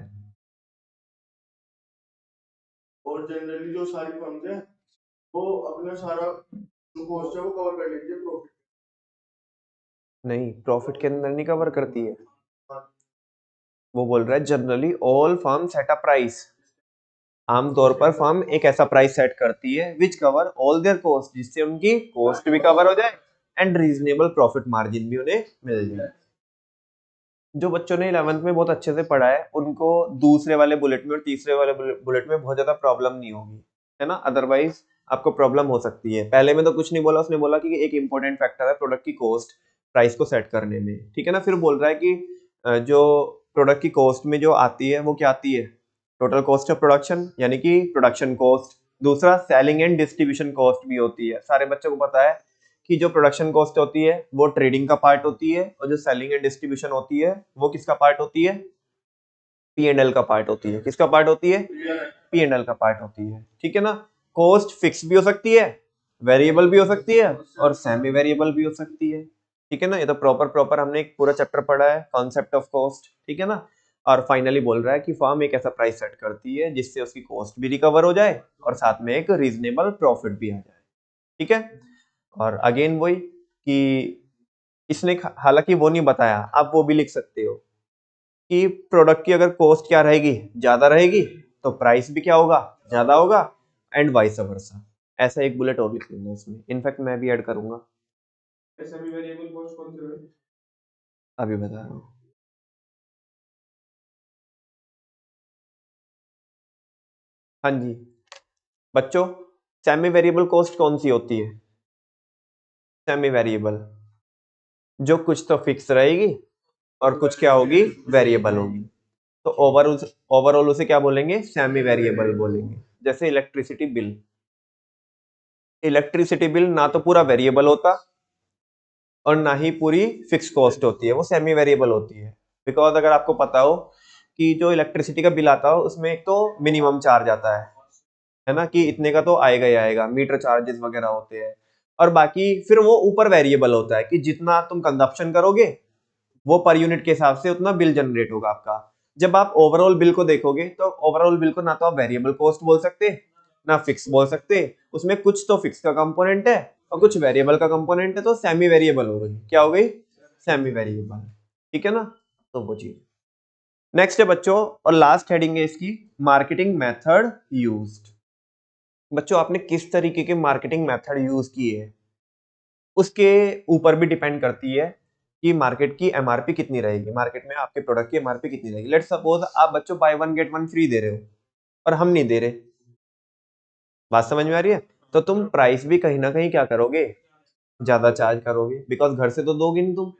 A: और जनरली जो सारी फर्म्स है वो अपना सारा जो कॉस्ट है वो कवर कर लेती है प्रॉफिट, नहीं प्रॉफिट के अंदर नहीं कवर करती है, वो बोल रहा है generally all firm set a price, आमतौर पर फर्म एक ऐसा प्राइस सेट करती है विच कवर ऑल देयर कॉस्ट, जिससे उनकी कॉस्ट भी कवर हो जाए एंड रीजनेबल प्रॉफिट मार्जिन भी उन्हें मिल जाए। जो बच्चों ने 11th में बहुत अच्छे से पढ़ा है उनको दूसरे वाले बुलेट में और तीसरे वाले बुलेट में बहुत ज्यादा प्रॉब्लम नहीं होगी, है ना, अदरवाइज आपको प्रॉब्लम हो सकती है। पहले में तो कुछ नहीं बोला, उसने बोला कि एक इंपॉर्टेंट फैक्टर है प्रोडक्ट की कॉस्ट, प्राइस को सेट करने में, ठीक है ना, फिर बोल रहा है कि जो प्रोडक्ट की कॉस्ट में जो आती है वो क्या आती है, टोटल कॉस्ट ऑफ प्रोडक्शन यानी कि प्रोडक्शन कॉस्ट। दूसरा सेलिंग एंड डिस्ट्रीब्यूशन कॉस्ट भी होती है। सारे बच्चों को पता है कि जो प्रोडक्शन कॉस्ट होती है वो ट्रेडिंग का पार्ट होती है, और जो सेलिंग एंड डिस्ट्रीब्यूशन होती है वो किसका पार्ट होती है? P&L का पार्ट होती है। किसका पार्ट होती है? P&L का पार्ट होती है। ठीक है ना। कॉस्ट फिक्स भी हो सकती है, वेरिएबल भी हो सकती है, और सेमी वेरिएबल भी हो सकती है। ठीक है ना। ये तो प्रॉपर हमने एक पूरा चैप्टर पढ़ा है, कॉन्सेप्ट ऑफ कॉस्ट। ठीक है ना। और फाइनली बोल रहा है कि फर्म एक ऐसा प्राइस सेट करती है जिससे उसकी कॉस्ट भी रिकवर हो जाए और साथ में एक रीजनेबल प्रॉफिट भी आ जाए। ठीक है। और अगेन वही कि इसने हालांकि वो नहीं बताया, आप वो भी लिख सकते हो कि प्रोडक्ट की अगर कॉस्ट क्या रहेगी, ज्यादा रहेगी, तो प्राइस भी क्या होगा? ज्यादा होगा, एंड वाइस वर्सा। ऐसा एक बुलेट और लिख लेंगे इसमें। इनफैक्ट मैं भी ऐड करूंगा। सेमी वेरिएबल कॉस्ट कौन सी है? अभी बता रहा हूँ। हाँ जी बच्चों, सेमी वेरिएबल कॉस्ट कौन सी होती है? सेमी वेरिएबल जो कुछ तो फिक्स रहेगी और कुछ क्या होगी? वेरिएबल होगी। तो ओवरऑल उसे क्या बोलेंगे? सेमी वेरिएबल बोलेंगे। जैसे इलेक्ट्रिसिटी बिल ना तो पूरा वेरिएबल होता और ना ही पूरी फिक्स कॉस्ट होती है, वो सेमी वेरिएबल होती है। बिकॉज अगर आपको पता हो कि जो इलेक्ट्रिसिटी का बिल आता हो उसमें एक तो मिनिमम चार्ज आता है ना, कि इतने का तो आएगा ही आएगा, मीटर चार्जेस वगैरह होते हैं, और बाकी फिर वो ऊपर वेरिएबल होता है कि जितना तुम कंजप्शन करोगे वो पर यूनिट के हिसाब से उतना बिल जनरेट होगा आपका। जब आप ओवरऑल बिल को देखोगे तो ओवरऑल बिल को ना तो आप वेरिएबल कॉस्ट बोल सकते ना फिक्स बोल सकते, उसमें कुछ तो फिक्स का कंपोनेंट है और कुछ वेरिएबल का कंपोनेंट है, तो सेमी वेरिएबल हो गई। क्या हो गई? Semi variable. ठीक है ना। तो वो चीज नेक्स्ट है बच्चों, और लास्ट हेडिंग है इसकी, मार्केटिंग मेथड यूज्ड। बच्चों आपने किस तरीके के मार्केटिंग मेथड यूज किए हैं उसके ऊपर भी डिपेंड करती है कि मार्केट की एमआरपी कितनी रहेगी, मार्केट में आपके प्रोडक्ट की एमआरपी कितनी रहेगी। लेट्स सपोज आप बच्चों buy one get one free दे रहे हो और हम नहीं दे रहे। बात समझ में आ रही है? तो तुम प्राइस भी कहीं ना कहीं क्या करोगे? ज्यादा चार्ज करोगे, बिकॉज घर से तो दोगे नहीं तुम।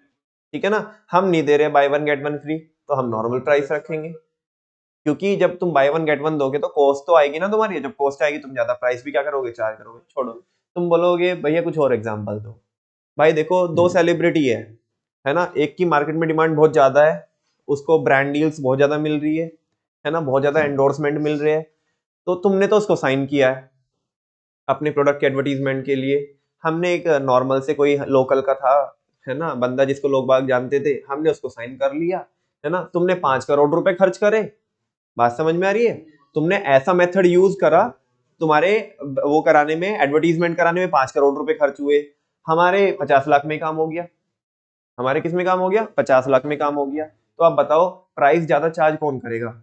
A: ठीक है ना। हम नहीं दे रहे bye one get one free, तो हम नॉर्मल प्राइस रखेंगे, क्योंकि जब तुम बाय वन गेट वन दोगे तो कॉस्ट तो आएगी ना तुम्हारी। जब कॉस्ट आएगी तुम ज्यादा प्राइस भी क्या करोगे? चार्ज करोगे। छोड़ो, तुम बोलोगे भैया कुछ और एग्जांपल दो। भाई देखो, दो सेलिब्रिटी है ना, एक की मार्केट में डिमांड बहुत ज्यादा है, उसको ब्रांड डील्स बहुत ज्यादा मिल रही है ना, बहुत ज्यादा एंडोर्समेंट मिल रहे हैं, तो तुमने तो उसको साइन किया है अपने प्रोडक्ट के एडवर्टीजमेंट के लिए। हमने एक नॉर्मल से कोई लोकल का था, है ना, बंदा जिसको लोग बाग जानते थे, हमने उसको साइन कर लिया, है ना। तुमने 5 करोड़ रुपए खर्च करे। बात समझ में आ रही है? तुमने ऐसा मेथड यूज करा, तुम्हारे वो कराने में, एडवर्टीजमेंट कराने में 5 करोड़ रुपए खर्च हुए, हमारे 50 लाख में काम हो गया। हमारे किस में काम हो गया? 50 लाख में काम हो गया। तो आप बताओ प्राइस ज्यादा चार्ज कौन करेगा?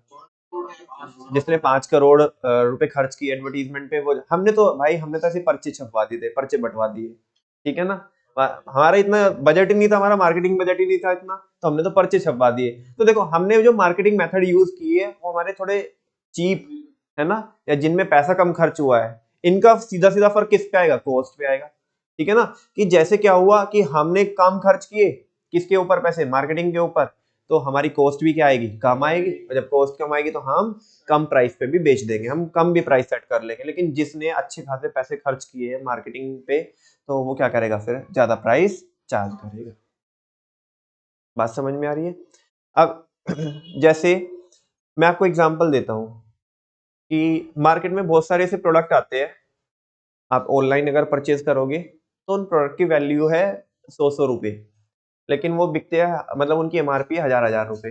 A: जिसने 5 करोड़ रुपए खर्च किए एडवर्टीजमेंट पे। वो हमने तो भाई, हमने तो ऐसे पर्चे छपवा दिए थे, पर्चे बंटवा दिए। ठीक है ना। हमारा इतना बजट ही नहीं था, हमारा मार्केटिंग बजट ही नहीं था इतना, तो हमने तो पर्चे छपवा दिए। तो देखो, हमने जो मार्केटिंग मेथड यूज किए वो हमारे थोड़े चीप, है ना, या जिनमें पैसा कम खर्च हुआ है, इनका सीधा सीधा फर्क किस पे आएगा? कॉस्ट पे आएगा। ठीक है ना। कि जैसे क्या हुआ कि हमने कम खर्च किए, किसके ऊपर? पैसे मार्केटिंग के ऊपर। तो हमारी कॉस्ट भी क्या आएगी? कम आएगी, और जब कॉस्ट कम आएगी तो हम कम प्राइस पे भी बेच देंगे, हम कम भी प्राइस सेट कर लेंगे। लेकिन जिसने अच्छे खासे पैसे खर्च किए मार्केटिंग पे, तो वो क्या करेगा? फिर ज्यादा प्राइस चार्ज करेगा। बात समझ में आ रही है? अब जैसे मैं आपको एग्जांपल देता हूं कि मार्केट में बहुत सारे ऐसे प्रोडक्ट आते हैं, आप ऑनलाइन अगर परचेज करोगे तो उन प्रोडक्ट की वैल्यू है 100 रुपए, लेकिन वो बिकते हैं, मतलब उनकी एमआरपी है 1000 रुपए।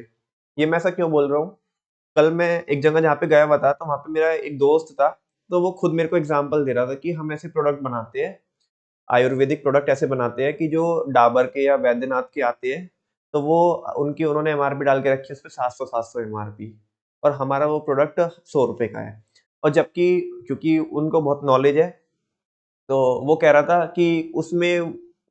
A: ये मैं ऐसा क्यों बोल रहा हूँ? कल मैं एक जगह जहाँ पे गया हुआ था, तो वहाँ पे मेरा एक दोस्त था, तो वो खुद मेरे को एग्जांपल दे रहा था कि हम ऐसे प्रोडक्ट बनाते हैं, आयुर्वेदिक प्रोडक्ट ऐसे बनाते हैं कि जो डाबर के या वैद्यनाथ के आते हैं, तो वो उनकी उन्होंने एमआरपी डाल के रखी है उस पर 700 एमआरपी, और हमारा वो प्रोडक्ट 100 रुपए का है। और जबकि क्योंकि उनको बहुत नॉलेज है, तो वो कह रहा था कि उसमें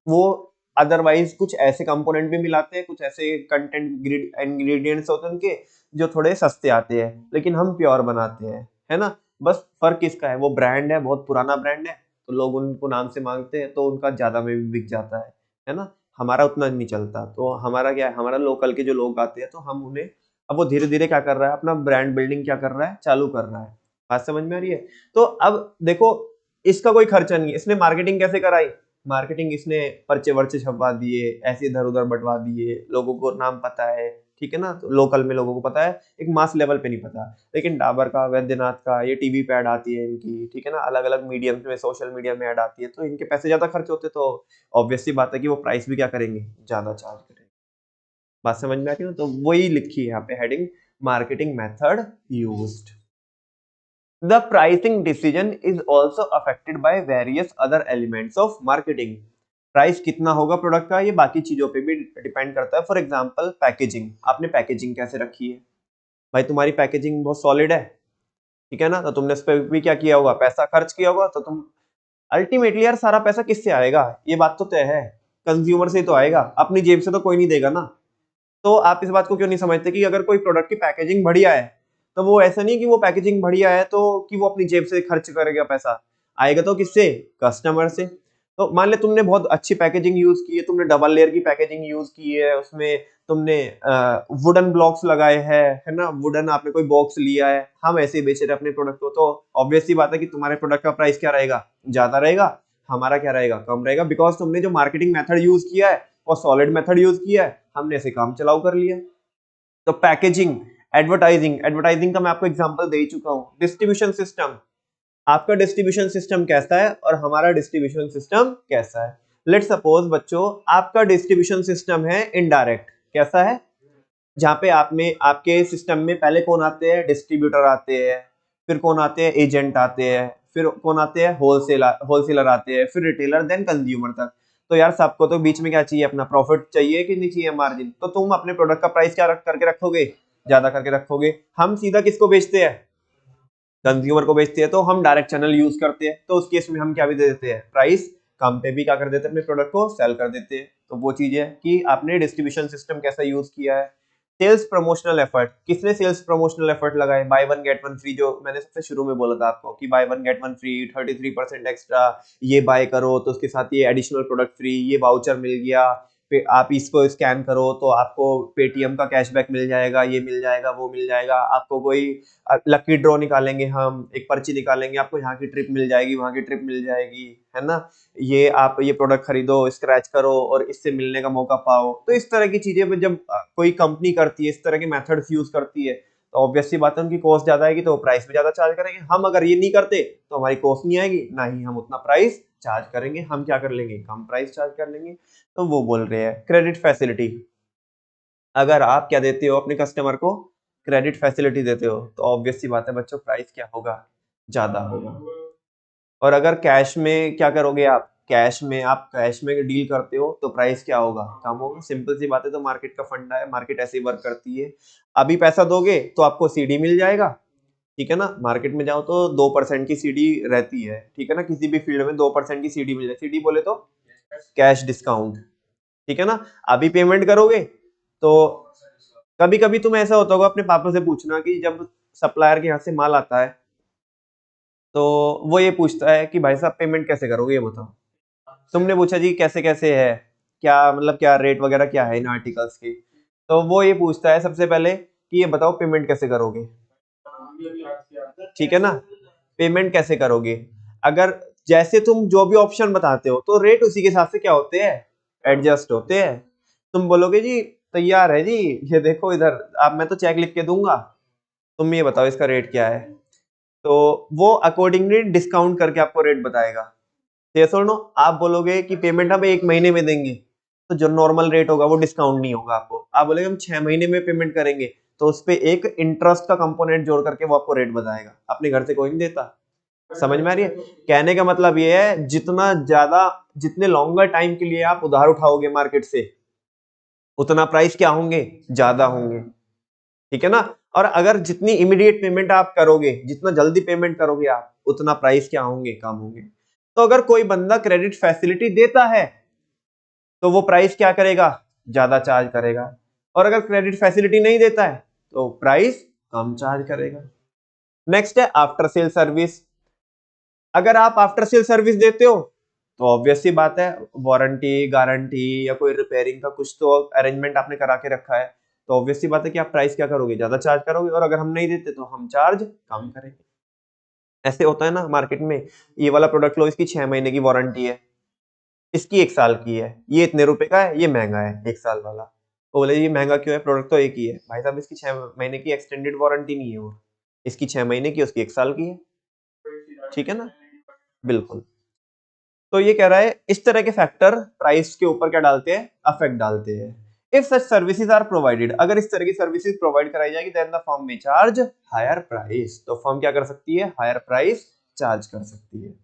A: वो अदरवाइज कुछ ऐसे कंपोनेंट भी मिलाते हैं, कुछ ऐसे कंटेंट इंग्रेडिएंट्स होते हैं उनके जो थोड़े सस्ते आते हैं, लेकिन हम प्योर बनाते हैं, है ना। बस फर्क किसका है? वो ब्रांड है, बहुत पुराना ब्रांड है, तो लोग उनको नाम से मांगते हैं, तो उनका ज्यादा में भी बिक जाता है ना। हमारा उतना नहीं चलता, तो हमारा क्या है, हमारा लोकल के जो लोग आते हैं तो हम उन्हें अब वो धीरे धीरे क्या कर रहा है, अपना ब्रांड बिल्डिंग क्या कर रहा है, चालू कर रहा है। बात समझ में आ रही है? तो अब देखो, इसका कोई खर्चा नहीं है, इसने मार्केटिंग कैसे कराई, मार्केटिंग इसने पर्चे वर्चे छपवा दिए, ऐसे इधर उधर बंटवा दिए, लोगों को नाम पता है, ठीक है ना, तो लोकल में लोगों को पता है, एक मास लेवल पे नहीं पता। लेकिन डाबर का, वैद्यनाथ का, ये टीवी पे ऐड आती है इनकी, ठीक है ना, अलग अलग मीडियम में, सोशल मीडिया में ऐड आती है, तो इनके पैसे ज्यादा खर्च होते, तो ऑब्वियस सी बात है कि वो प्राइस भी क्या करेंगे, ज्यादा चार्ज करेंगे। बात समझ में आती है ना? तो वही लिखी है यहाँ पे heading, marketing method used. The pricing decision is also affected by various other elements of marketing. Price कितना होगा प्रोडक्ट का, ये बाकी चीजों पे भी डिपेंड करता है। फॉर एग्जांपल पैकेजिंग, आपने पैकेजिंग कैसे रखी है, भाई तुम्हारी पैकेजिंग बहुत सॉलिड है, ठीक है ना, तो तुमने उस पर भी क्या किया होगा, पैसा खर्च किया होगा, तो तुम अल्टीमेटली यार सारा पैसा किससे आएगा, ये बात तो तय है, कंज्यूमर से तो आएगा, अपनी जेब से तो कोई नहीं देगा ना। तो आप इस बात को क्यों नहीं समझते कि अगर कोई प्रोडक्ट की पैकेजिंग बढ़िया है, तो वो ऐसा नहीं कि वो पैकेजिंग बढ़िया है तो कि वो अपनी जेब से खर्च करेगा पैसा, आएगा तो किससे, कस्टमर से। तो मान ले तुमने बहुत अच्छी पैकेजिंग यूज की है, तुमने डबल लेयर की पैकेजिंग यूज की है, उसमें तुमने वुडन ब्लॉक्स लगाए हैं, है ना, वुडन आपने कोई बॉक्स लिया है, हम ऐसे ही बेच रहे हैं अपने प्रोडक्ट को, तो ऑब्वियस सी बात है कि तुम्हारे प्रोडक्ट का प्राइस क्या रहेगा, ज्यादा रहेगा, हमारा क्या रहेगा, कम रहेगा, बिकॉज तुमने जो मार्केटिंग मेथड यूज किया है और सॉलिड मेथड यूज किया है, हमने ऐसे काम चलाऊ कर लिया। तो पैकेजिंग, एडवर्टाइजिंग, एडवर्टाइजिंग का मैं आपको एग्जांपल दे चुका हूं। डिस्ट्रीब्यूशन सिस्टम, आपका डिस्ट्रीब्यूशन सिस्टम कैसा है और हमारा डिस्ट्रीब्यूशन सिस्टम कैसा है। लेट्स सपोज बच्चों, आपका डिस्ट्रीब्यूशन सिस्टम है इनडायरेक्ट, कैसा है, जहां पे आप में आपके सिस्टम में पहले कौन आते हैं, डिस्ट्रीब्यूटर आते हैं, फिर कौन आते हैं, एजेंट आते हैं, फिर कौन आते हैं, होलसेलर आते हैं, फिर रिटेलर, देन कंज्यूमर तक। तो यार सबको तो बीच में क्या चाहिए, अपना प्रॉफिट चाहिए कि नहीं चाहिए, मार्जिन। तो तुम अपने प्रोडक्ट का प्राइस क्या करके रखोगे, ज्यादा करके रखोगे। हम सीधा किसको बेचते हैं, कंज्यूमर को बेचते हैं, तो हम डायरेक्ट चैनल यूज करते हैं, तो उस केस में हम क्या भी दे देते हैं, प्राइस कम पे भी क्या कर देते हैं, अपने प्रोडक्ट को सेल कर देते हैं। तो वो चीज है कि आपने डिस्ट्रीब्यूशन सिस्टम कैसा यूज किया है। सेल्स प्रमोशनल एफर्ट, किसने सेल्स प्रमोशनल एफर्ट लगाए, bye one get one free, जो मैंने सबसे शुरू में बोला था आपको कि bye one get one free, 33% extra, ये बाय करो तो उसके साथ ये एडिशनल प्रोडक्ट फ्री, ये वाउचर मिल गया, फिर आप इसको स्कैन करो तो आपको पेटीएम का कैशबैक मिल जाएगा, ये मिल जाएगा, वो मिल जाएगा, आपको कोई लकी ड्रॉ निकालेंगे, हम एक पर्ची निकालेंगे, आपको यहाँ की ट्रिप मिल जाएगी, वहां की ट्रिप मिल जाएगी, है ना, ये आप ये प्रोडक्ट खरीदो, स्क्रैच करो और इससे मिलने का मौका पाओ। तो इस तरह की चीजें जब कोई कंपनी करती है, इस तरह के मेथड्स यूज करती है, तो ऑब्वियस सी बात है उनकी कॉस्ट ज्यादा आएगी, तो प्राइस भी ज्यादा चार्ज करेंगे। हम अगर ये नहीं करते तो हमारी कॉस्ट नहीं आएगी, ना ही हम उतना प्राइस चार्ज करेंगे, हम क्या कर लेंगे, कम प्राइस चार्ज कर लेंगे। तो वो बोल रहे हैं क्रेडिट फैसिलिटी, अगर आप क्या देते हो अपने कस्टमर को, क्रेडिट फैसिलिटी देते हो, तो ऑब्वियस सी बात है बच्चों, प्राइस क्या होगा, ज्यादा होगा। और अगर कैश में क्या करोगे आप, कैश में डील करते हो तो प्राइस क्या होगा, कम होगा। सिंपल सी बात है, तो मार्केट का फंडा है, मार्केट ऐसे ही वर्क करती है। अभी पैसा दोगे तो आपको सीडी मिल जाएगा, ठीक है ना, मार्केट में जाओ तो 2% की सीडी रहती है, ठीक है ना, किसी भी फील्ड में 2% की सीडी मिल जाए, सीडी बोले तो कैश डिस्काउंट, ठीक है ना। अभी पेमेंट करोगे तो कभी कभी तुम ऐसा होता होगा, अपने पापा से पूछना कि जब सप्लायर के यहाँ से माल आता है तो वो ये पूछता है कि भाई साहब पेमेंट कैसे करोगे, ये बताओ। तुमने पूछा जी कैसे कैसे है, क्या मतलब क्या रेट वगैरह क्या है इन आर्टिकल्स की, तो वो ये पूछता है सबसे पहले कि ये बताओ पेमेंट कैसे करोगे, ठीक है ना, पेमेंट कैसे करोगे। अगर जैसे तुम जो भी ऑप्शन बताते हो तो रेट उसी के हिसाब से क्या होते हैं, एडजस्ट होते हैं। तुम बोलोगे जी तैयार है जी, ये देखो इधर, आप मैं तो चेक लिख के दूंगा, तुम ये बताओ इसका रेट क्या है, तो वो अकॉर्डिंगली डिस्काउंट करके आपको रेट बताएगा। यस और नो, आप बोलोगे कि पेमेंट हम 1 महीने में देंगे, तो जो नॉर्मल रेट होगा वो डिस्काउंट नहीं होगा आपको। आप बोलेगे हम 6 महीने में पेमेंट करेंगे, तो उस पे एक इंटरेस्ट का कंपोनेंट जोड़ करके वो आपको रेट बताएगा। अपने घर से कोई नहीं देता, समझ में आ रही है। कहने का मतलब ये है, जितना ज्यादा, जितने लॉन्गर टाइम के लिए आप उधार उठाओगे मार्केट से, उतना प्राइस क्या होंगे, ज्यादा होंगे, ठीक है ना। और अगर जितनी इमीडिएट पेमेंट आप करोगे, जितना जल्दी पेमेंट करोगे आप, उतना प्राइस क्या होंगे, कम होंगे। तो अगर कोई बंदा क्रेडिट फैसिलिटी देता है तो वो प्राइस क्या करेगा, ज्यादा चार्ज करेगा, और अगर क्रेडिट फैसिलिटी नहीं देता है तो प्राइस कम चार्ज करेगा। नेक्स्ट है आफ्टर सेल सर्विस। अगर आप आफ्टर सेल सर्विस देते हो तो ऑब्वियस सी बात है, वारंटी गारंटी या कोई रिपेयरिंग का कुछ तो अरेंजमेंट आपने करा के रखा है, तो ऑब्वियसली बात है कि आप प्राइस क्या करोगे, ज्यादा चार्ज करोगे, और अगर हम नहीं देते तो हम चार्ज कम करेंगे। ऐसे होता है ना मार्केट में, ये वाला प्रोडक्ट लो, इसकी 6 महीने की वारंटी है, इसकी 1 साल की है, ये इतने रुपए का है, ये महंगा है 1 साल वाला। तो बोले ये महंगा क्यों है, प्रोडक्ट तो एक ही है। भाई साहब इसकी 6 महीने की एक्सटेंडेड वारंटी नहीं है, वो इसकी 6 महीने की, उसकी 1 साल की है, ठीक है ना, बिल्कुल। तो ये कह रहा है इस तरह के फैक्टर प्राइस के ऊपर क्या डालते हैं, अफेक्ट डालते हैं। If such services are provided, अगर इस तरह की सर्विसेज प्रोवाइड कराई जाएगी, then the firm may charge higher price, तो फर्म क्या कर सकती है, हायर प्राइस चार्ज कर सकती है,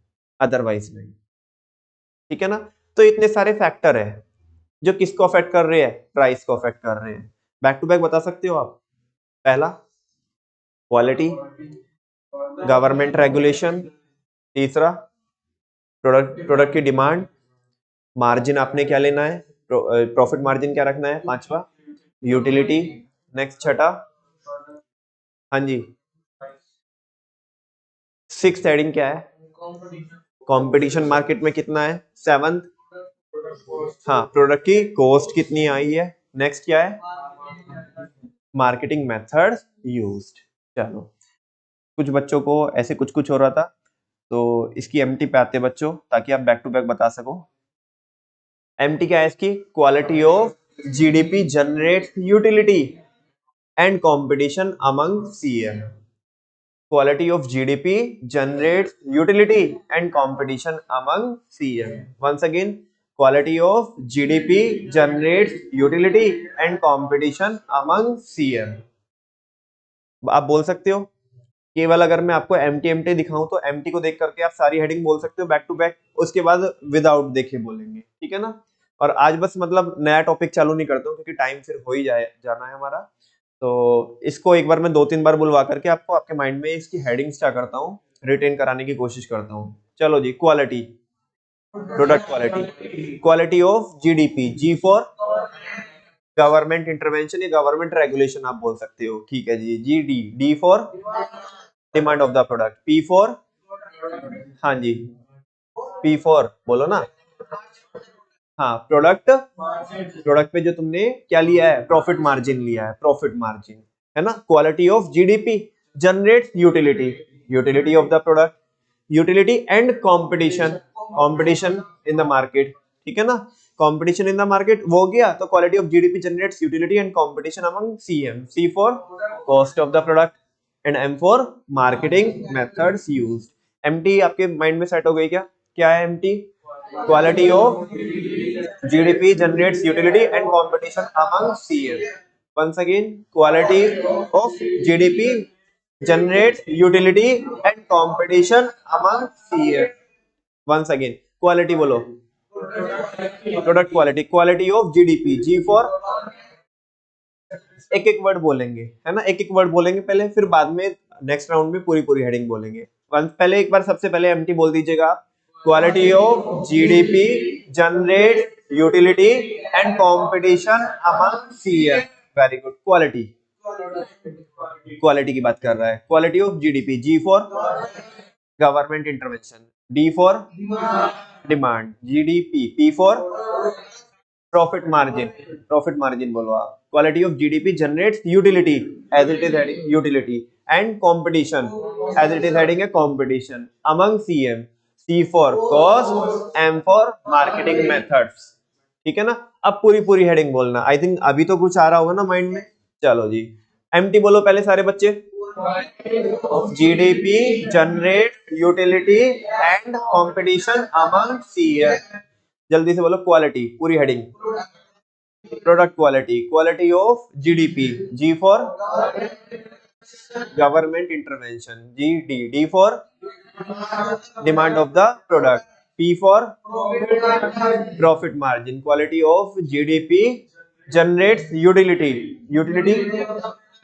A: अदरवाइज नहीं, ठीक है ना। तो इतने सारे फैक्टर है जो किसको अफेक्ट कर रहे हैं, प्राइस को अफेक्ट कर रहे हैं। बैक टू बैक बता सकते हो आप। पहला क्वालिटी, गवर्नमेंट रेगुलेशन, तीसरा प्रोडक्ट की डिमांड, मार्जिन आपने क्या लेना है, प्रॉफिट मार्जिन क्या रखना है, पांचवा यूटिलिटी, नेक्स्ट छठा, हाँ जी, सिक्स हेडिंग क्या है, कंपटीशन मार्केट में कितना है, सेवंथ, हाँ प्रोडक्ट की कॉस्ट कितनी आई है, नेक्स्ट क्या है, मार्केटिंग मेथड यूज्ड। चलो कुछ बच्चों को ऐसे कुछ कुछ हो रहा था, तो इसकी एमटी पे आते बच्चों, ताकि आप बैक टू बैक बता सको। एमटी क्या है इसकी, quality of GDP generate utility and competition among CM. Quality of GDP generates utility and competition among CM. Once again, quality of GDP generates utility and competition among CM. आप बोल सकते हो, केवल अगर मैं आपको एमटी दिखाऊं तो एमटी को देख करके आप सारी हेडिंग बोल सकते हो बैक टू बैक, उसके बाद विदाउट देखे बोलेंगे, ठीक है ना। और आज बस मतलब नया टॉपिक चालू नहीं करता हूँ, क्योंकि टाइम फिर हो ही जाना है हमारा। तो इसको एक बार मैं 2-3 बार बुलवा करके आपको आपके माइंड में इसकी हेडिंग्स क्या करता हूँ, रिटेन कराने की कोशिश करता हूँ। चलो जी, quality, product quality, quality of GDP, G for government intervention या गवर्नमेंट रेगुलेशन आप बोल सकते हो, ठीक है जी। G D, D for demand of the product, P for, हाँ जी, पी फॉर बोलो ना, हाँ प्रोडक्ट, प्रोडक्ट पे जो तुमने क्या लिया है, प्रॉफिट मार्जिन लिया है, प्रॉफिट मार्जिन, है ना। Quality of GDP generates utility, utility of the product, utility and competition, competition in the market, ठीक है ना। कंपटीशन इन द मार्केट वो हो गया, तो quality of GDP generates utility and competition among CM, C for cost of the product and M for marketing methods used. MT आपके mind में set हो गई क्या, क्या है MT, quality of GDP generates utility and competition among CM. Once again, quality of GDP generates utility and competition among CM. Once again, quality बोलो, product quality, quality of GDP, G for एक एक word बोलेंगे, है ना, एक एक word बोलेंगे पहले, फिर बाद में नेक्स्ट राउंड में पूरी पूरी हेडिंग बोलेंगे। पहले एक बार सबसे पहले एमटी बोल दीजिएगा, quality of GDP generate utility and competition among CM. Very good, quality, quality की बात कर रहा है, quality of GDP, G for government intervention, D for demand, GDP, P for profit margin, profit margin बोलो आप। Quality of GDP generates utility, as it is heading utility, and competition, as it is heading है competition, among CM, C for cost, M for marketing methods, ठीक है ना। अब पूरी पूरी heading बोलना, आई थिंक अभी तो कुछ आ रहा होगा ना माइंड में। चलो जी, एमटी बोलो पहले सारे बच्चे, GDP generate utility and competition among CM. जल्दी से बोलो, क्वालिटी पूरी heading, product quality, quality of GDP, G for government intervention, G D, D for demand of the product, P for profit margin, quality of GDP generates utility, utility,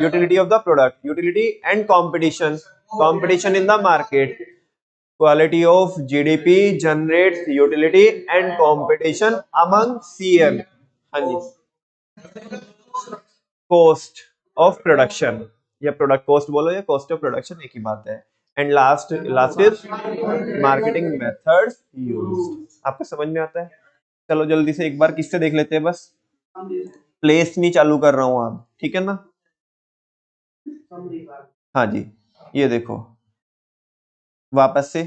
A: utility of the product, utility and competition, competition in the market, quality of GDP generates utility and competition among CM. हाँ जी, cost of production या product cost बोलो या cost of production एक ही बात है। And last is marketing methods used. आपको समझ में आता है। चलो जल्दी से एक बार किससे देख लेते हैं बस, प्लेस नहीं चालू कर रहा हूं आप, ठीक है ना। हाँ जी, ये देखो वापस से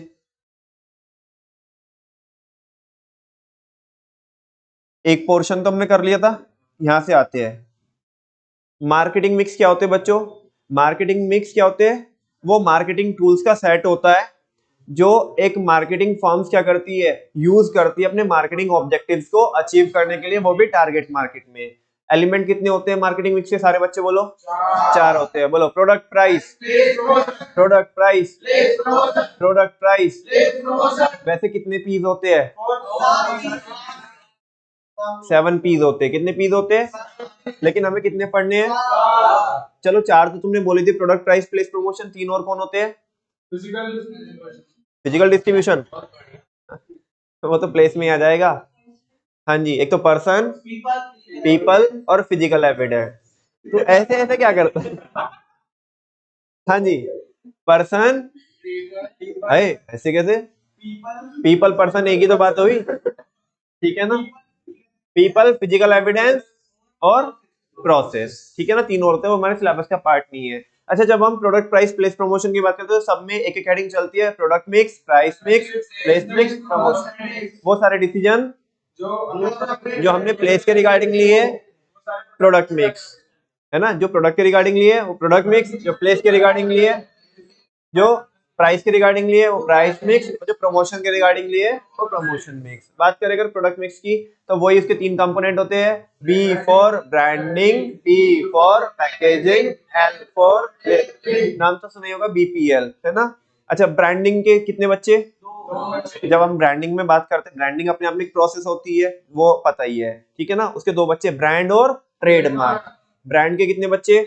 A: एक पोर्शन तो हमने कर लिया था। यहां से आते हैं मार्केटिंग मिक्स। क्या होते हैं बच्चों? मार्केटिंग मिक्स क्या होते हैं? वो मार्केटिंग टूल्स का सेट होता है जो एक मार्केटिंग फर्म्स क्या करती है, यूज करती है अपने मार्केटिंग ऑब्जेक्टिव्स को अचीव करने के लिए, वो भी टारगेट मार्केट में। एलिमेंट कितने होते हैं मार्केटिंग मिक्स के? सारे बच्चे बोलो। चार होते हैं। बोलो product price, product price, product price. वैसे कितने पीस होते हैं? 7 पीस होते हैं। कितने पीस होते हैं? लेकिन हमें कितने पढ़ने हैं? चलो चार तो तुमने बोली थी। Product price, place, promotion. तीन और कौन होते हैं? फिजिकल डिस्ट्रीब्यूशन, तो वो तो प्लेस में ही आ जाएगा। हाँ जी, एक तो पर्सन, पीपल और फिजिकल एविडेंस। तो ऐसे ऐसे क्या करता है? हाँ जी, पर्सन है। ऐसे कैसे? पीपल पर्सन एक ही तो बात हुई, ठीक है ना। पीपल, फिजिकल एविडेंस और प्रोसेस, ठीक है ना। तीन होते हैं, वो हमारे सिलेबस का पार्ट नहीं है। अच्छा, जब हम प्रोडक्ट प्राइस, प्लेस, प्रमोशन की बात करते हैं तो सब में एक एक हेडिंग चलती है। Product mix, price mix, place mix, promotion. वो सारे डिसीजन जो हमने प्लेस के रिगार्डिंग लिए प्रोडक्ट मिक्स, है ना। जो प्रोडक्ट के रिगार्डिंग लिए वो प्रोडक्ट मिक्स, जो प्लेस के रिगार्डिंग लिए, जो प्राइस के रिगार्डिंग लिए वो प्राइस मिक्स, जो प्रमोशन के रिगार्डिंग लिए वो प्रमोशन मिक्स। बात करें अगर प्रोडक्ट मिक्स की तो वही उसके तीन कंपोनेंट होते हैं। B for branding, P for packaging, L for, नाम तो सुना ही होगा, बीपीएल, है ना। अच्छा, ब्रांडिंग के कितने बच्चे? जब हम ब्रांडिंग में बात करते हैं, ब्रांडिंग अपने आप में एक प्रोसेस होती है, वो पता ही है, ठीक है ना। उसके दो बच्चे, ब्रांड और ट्रेडमार्क। ब्रांड के कितने बच्चे?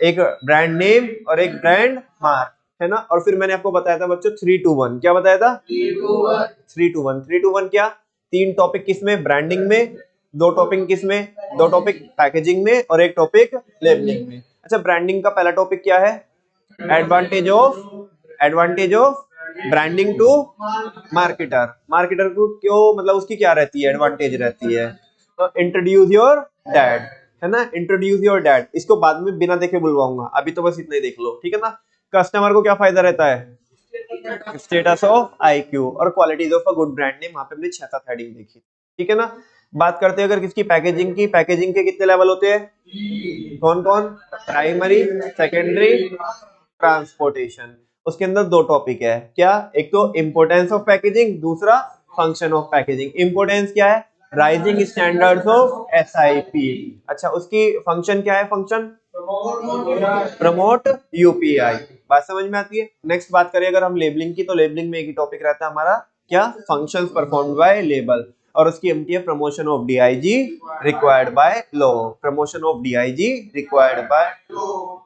A: एक ब्रांड नेम और एक ब्रांड मार्क, है ना। और फिर मैंने आपको बताया था बच्चों 3-2-1। क्या बताया था? 3-2-1। 3-2-1 क्या? तीन टॉपिक किसमें? ब्रांडिंग में। दो टॉपिक किसमें? दो टॉपिक पैकेजिंग में और एक टॉपिक लेबलिंग में। अच्छा, ब्रांडिंग का पहला टॉपिक क्या है? Advantage of branding to marketer. Marketer को क्यों, मतलब उसकी क्या रहती है, एडवांटेज रहती है। तो इंट्रोड्यूस योर डैड, है ना। इंट्रोड्यूस योर डैड, इसको बाद में बिना देखे बुलवाऊंगा, अभी तो बस इतना ही देख लो, ठीक है ना। कस्टमर को क्या फायदा रहता है? स्टेटस ऑफ आईक्यू और qualities of a good brand name. वहां पे हमने 6-7 हेडिंग देखी, ठीक है ना। बात करते हैं अगर किसकी, पैकेजिंग की। पैकेजिंग के कितने लेवल होते हैं? कौन कौन? Primary, secondary, transportation. उसके अंदर दो टॉपिक है। क्या? एक तो इंपोर्टेंस ऑफ पैकेजिंग, दूसरा फंक्शन ऑफ पैकेजिंग। इंपोर्टेंस क्या है? Rising standards of SIP. अच्छा, उसकी फंक्शन क्या है? Function promote UPI. बात समझ में आती है। नेक्स्ट बात करें अगर हम लेबलिंग की, तो लेबलिंग में एक ही टॉपिक रहता है हमारा, क्या? Functions performed bye label. और उसकी एमटी है promotion of DIG required by law. Promotion of DIG required by.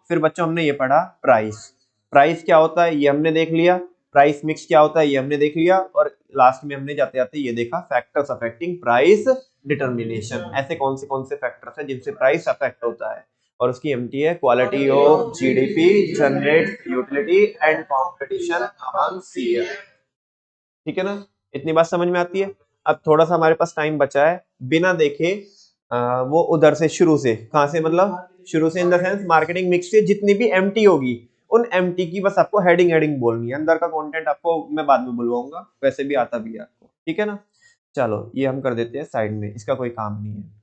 A: फिर बच्चों हमने ये पढ़ा प्राइस। प्राइस क्या होता है ये हमने देख लिया। प्राइस मिक्स क्या होता है ये हमने देख लिया। और लास्ट में हमने जाते जाते ये देखा, फैक्टर्स अफेक्टिंग प्राइस डिटर्मिनेशन। ऐसे कौन से फैक्टर्स हैं जिनसे प्राइस अफेक्ट होता है। और उसकी एमटी है quality of GDP, generate utility and competition among CL, ठीक है ना। इतनी बात समझ में आती है। अब थोड़ा सा हमारे पास टाइम बचा है, बिना देखे वो उधर से शुरू से, कहां से, मतलब शुरू से in the sense marketing mix से जितनी भी एमटी होगी उन एमटी की बस आपको हेडिंग हेडिंग बोलनी है। अंदर का कंटेंट आपको मैं बाद में बुलवाऊंगा, वैसे भी आता भी है आपको, ठीक है ना। चलो ये हम कर देते हैं साइड में, इसका कोई काम नहीं है।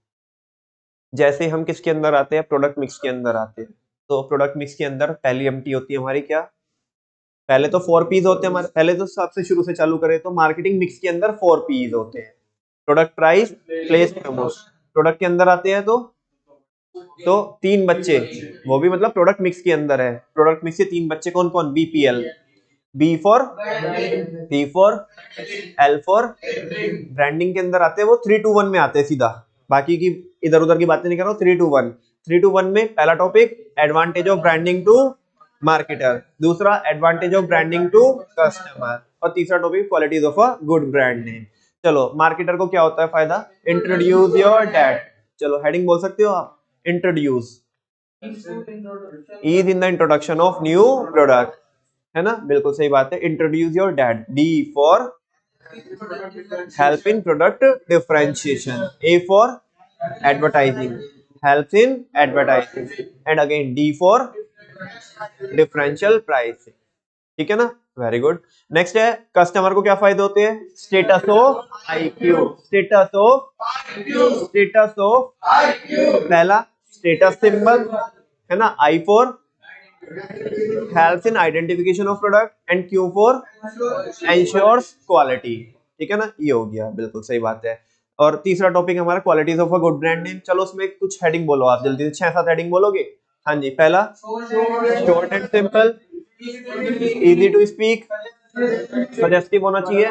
A: जैसे हम किसके अंदर आते हैं, प्रोडक्ट मिक्स के अंदर आते हैं। तो प्रोडक्ट मिक्स के अंदर पहली एमटी होती है हमारी, क्या? पहले तो 4 पीस होते हैं हमारे। पहले तो सबसे शुरू से चालू करें तो मार्केटिंग मिक्स के अंदर 4 पीस होते हैं। Product price, place, promotion. Product के अंदर आते हैं तो तीन बच्चे, वो भी मतलब प्रोडक्ट मिक्स के अंदर है। प्रोडक्ट मिक्स के तीन बच्चे कौन कौन? BPL, B for, C for, L for. Branding के अंदर आते हैं वो 3-2-1 में आते हैं सीधा। बाकी की इधर उधर की बातें नहीं कर रहा हूँ। 3-2-1, 3-2-1 में पहला topic advantage of branding to marketer, दूसरा advantage of branding to customer, और तीसरा topic qualities of a good brand name. चलो, मार्केटर को क्या होता है फायदा? Introduce your that. चलो हेडिंग बोल सकते हो आप, introduce is in the introduction of new product, है ना। बिल्कुल सही बात है। Introduce your that. D for help in product differentiation, A for advertising, helps in advertising. And again D for differential pricing. ठीक है ना, वेरी गुड. नेक्स्ट है कस्टमर को क्या फायदे होते हैं? Status of IQ, status of पहला स्टेटस सिंबल है ना, I for helps in identification of product and Q for ensures quality. ठीक है ना, ये हो गया, बिल्कुल सही बात है. और तीसरा टॉपिक हमारा qualities of a good brand name. चलो उसमें कुछ हेडिंग बोलो आप जल्दी से, 6-7 हेडिंग बोलोगे. हाँ जी, पहला short and simple, easy to speak, suggestive होना चाहिए,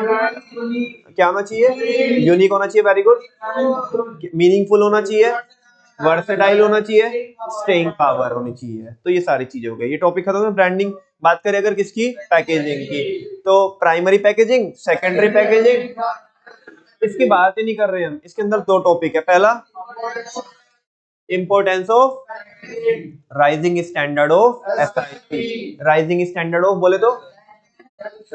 A: क्या होना चाहिए? यूनिक होना चाहिए, वेरी गुड. मीनिंगफुल होना चाहिए, वर्सेटाइल होना चाहिए, स्टेइंग पावर होनी चाहिए. तो ये सारी चीजें हो गई, ये टॉपिक खत्म है. ब्रांडिंग बात करें अगर किसकी? पैकेजिंग की. तो प्राइमरी पैकेजिंग, सेकेंडरी पैकेजिंग, इसकी बात ही नहीं कर रहे हम. इसके अंदर दो टॉपिक है. पहला importance of rising standard of SIP. Rising standard of बोले तो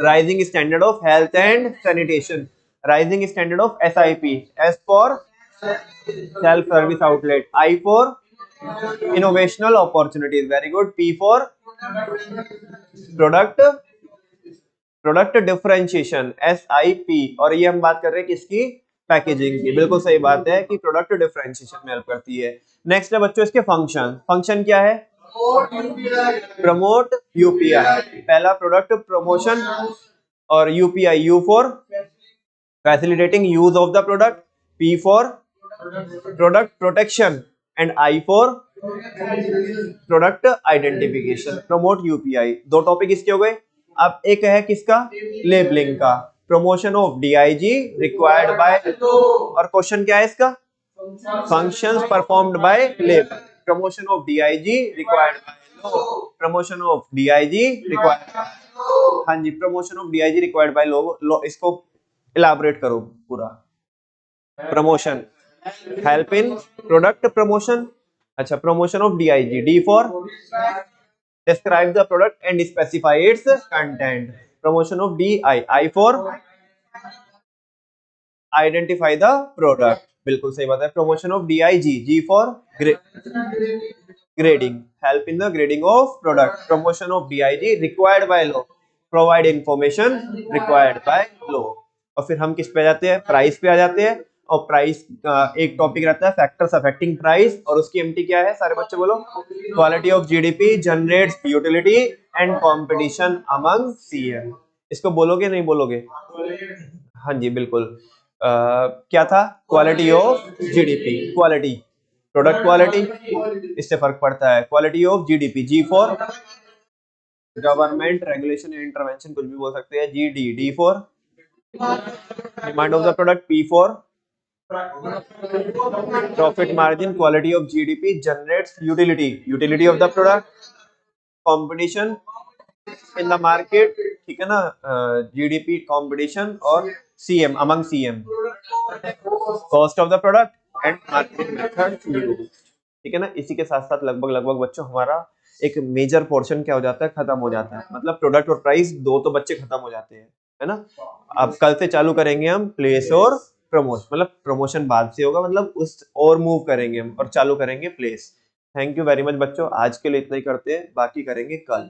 A: rising standard of health and sanitation. Rising standard of SIP. S for self service outlet, I for innovational opportunities, very good. P for product differentiation, SIP. और ये हम बात कर रहे हैं किसकी? पैकेजिंग की. बिल्कुल सही बात है कि प्रोडक्ट डिफरेंशिएशन में हेल्प करती है. नेक्स्ट है बच्चों इसके फंक्शन. फंक्शन क्या है? Promote UPI. पहला प्रोडक्ट प्रमोशन, और UPI, U for facilitating use of the product, P for product protection and I for product identification. Promote UPI. दो टॉपिक इसके हो गए. अब एक है किसका? लेबलिंग का. Promotion of DIG required by, और क्वेश्चन क्या है इसका? Functions performed bye label. Promotion of DIG required by law. Promotion of DIG required, हाँ जी, promotion of DIG required by law. इसको इलाबोरेट करो पूरा. Promotion, help in product promotion. अच्छा, promotion of DIG. D for describe the product and specify its content. Promotion of DI. I for identify the product. बिल्कुल सही बात है. Promotion of DIG. G for grading. Help in the grading of product. Promotion of DIG required by law. Provide information required by law. और फिर हम किस पे आ जाते हैं? प्राइस पे आ जाते हैं. और प्राइस एक टॉपिक रहता है फैक्टर्स अफेक्टिंग प्राइस, और उसकी एमटी क्या है? सारे बच्चे बोलो. Quality of GDP generates utility and competition among CM. इसको बोलोगे नहीं बोलोगे? हाँ जी, बिल्कुल. क्या था? Quality of GDP. Quality, product quality, इससे फर्क पड़ता है. Quality of GDP. G for government regulation intervention, कुछ भी बोल सकते हैं. GD. D for demand of the product. P for profit margin. Quality of GDP generates utility of the product. Competition in the market, ठीक है ना, GDP competition और CM among CM. Cost of the product and marketing methods used. ठीक है ना. इसी के साथ साथ लगभग बच्चों हमारा एक मेजर पोर्शन क्या हो जाता है? खत्म हो जाता है. मतलब प्रोडक्ट और प्राइस दो तो बच्चे खत्म हो जाते हैं, है ना. अब कल से चालू करेंगे हम प्लेस और प्रमोशन. मतलब प्रमोशन बाद से होगा, मतलब उस और मूव करेंगे हम और चालू करेंगे place. Thank you very much बच्चों. आज के लिए इतना ही करते हैं, बाकी करेंगे कल.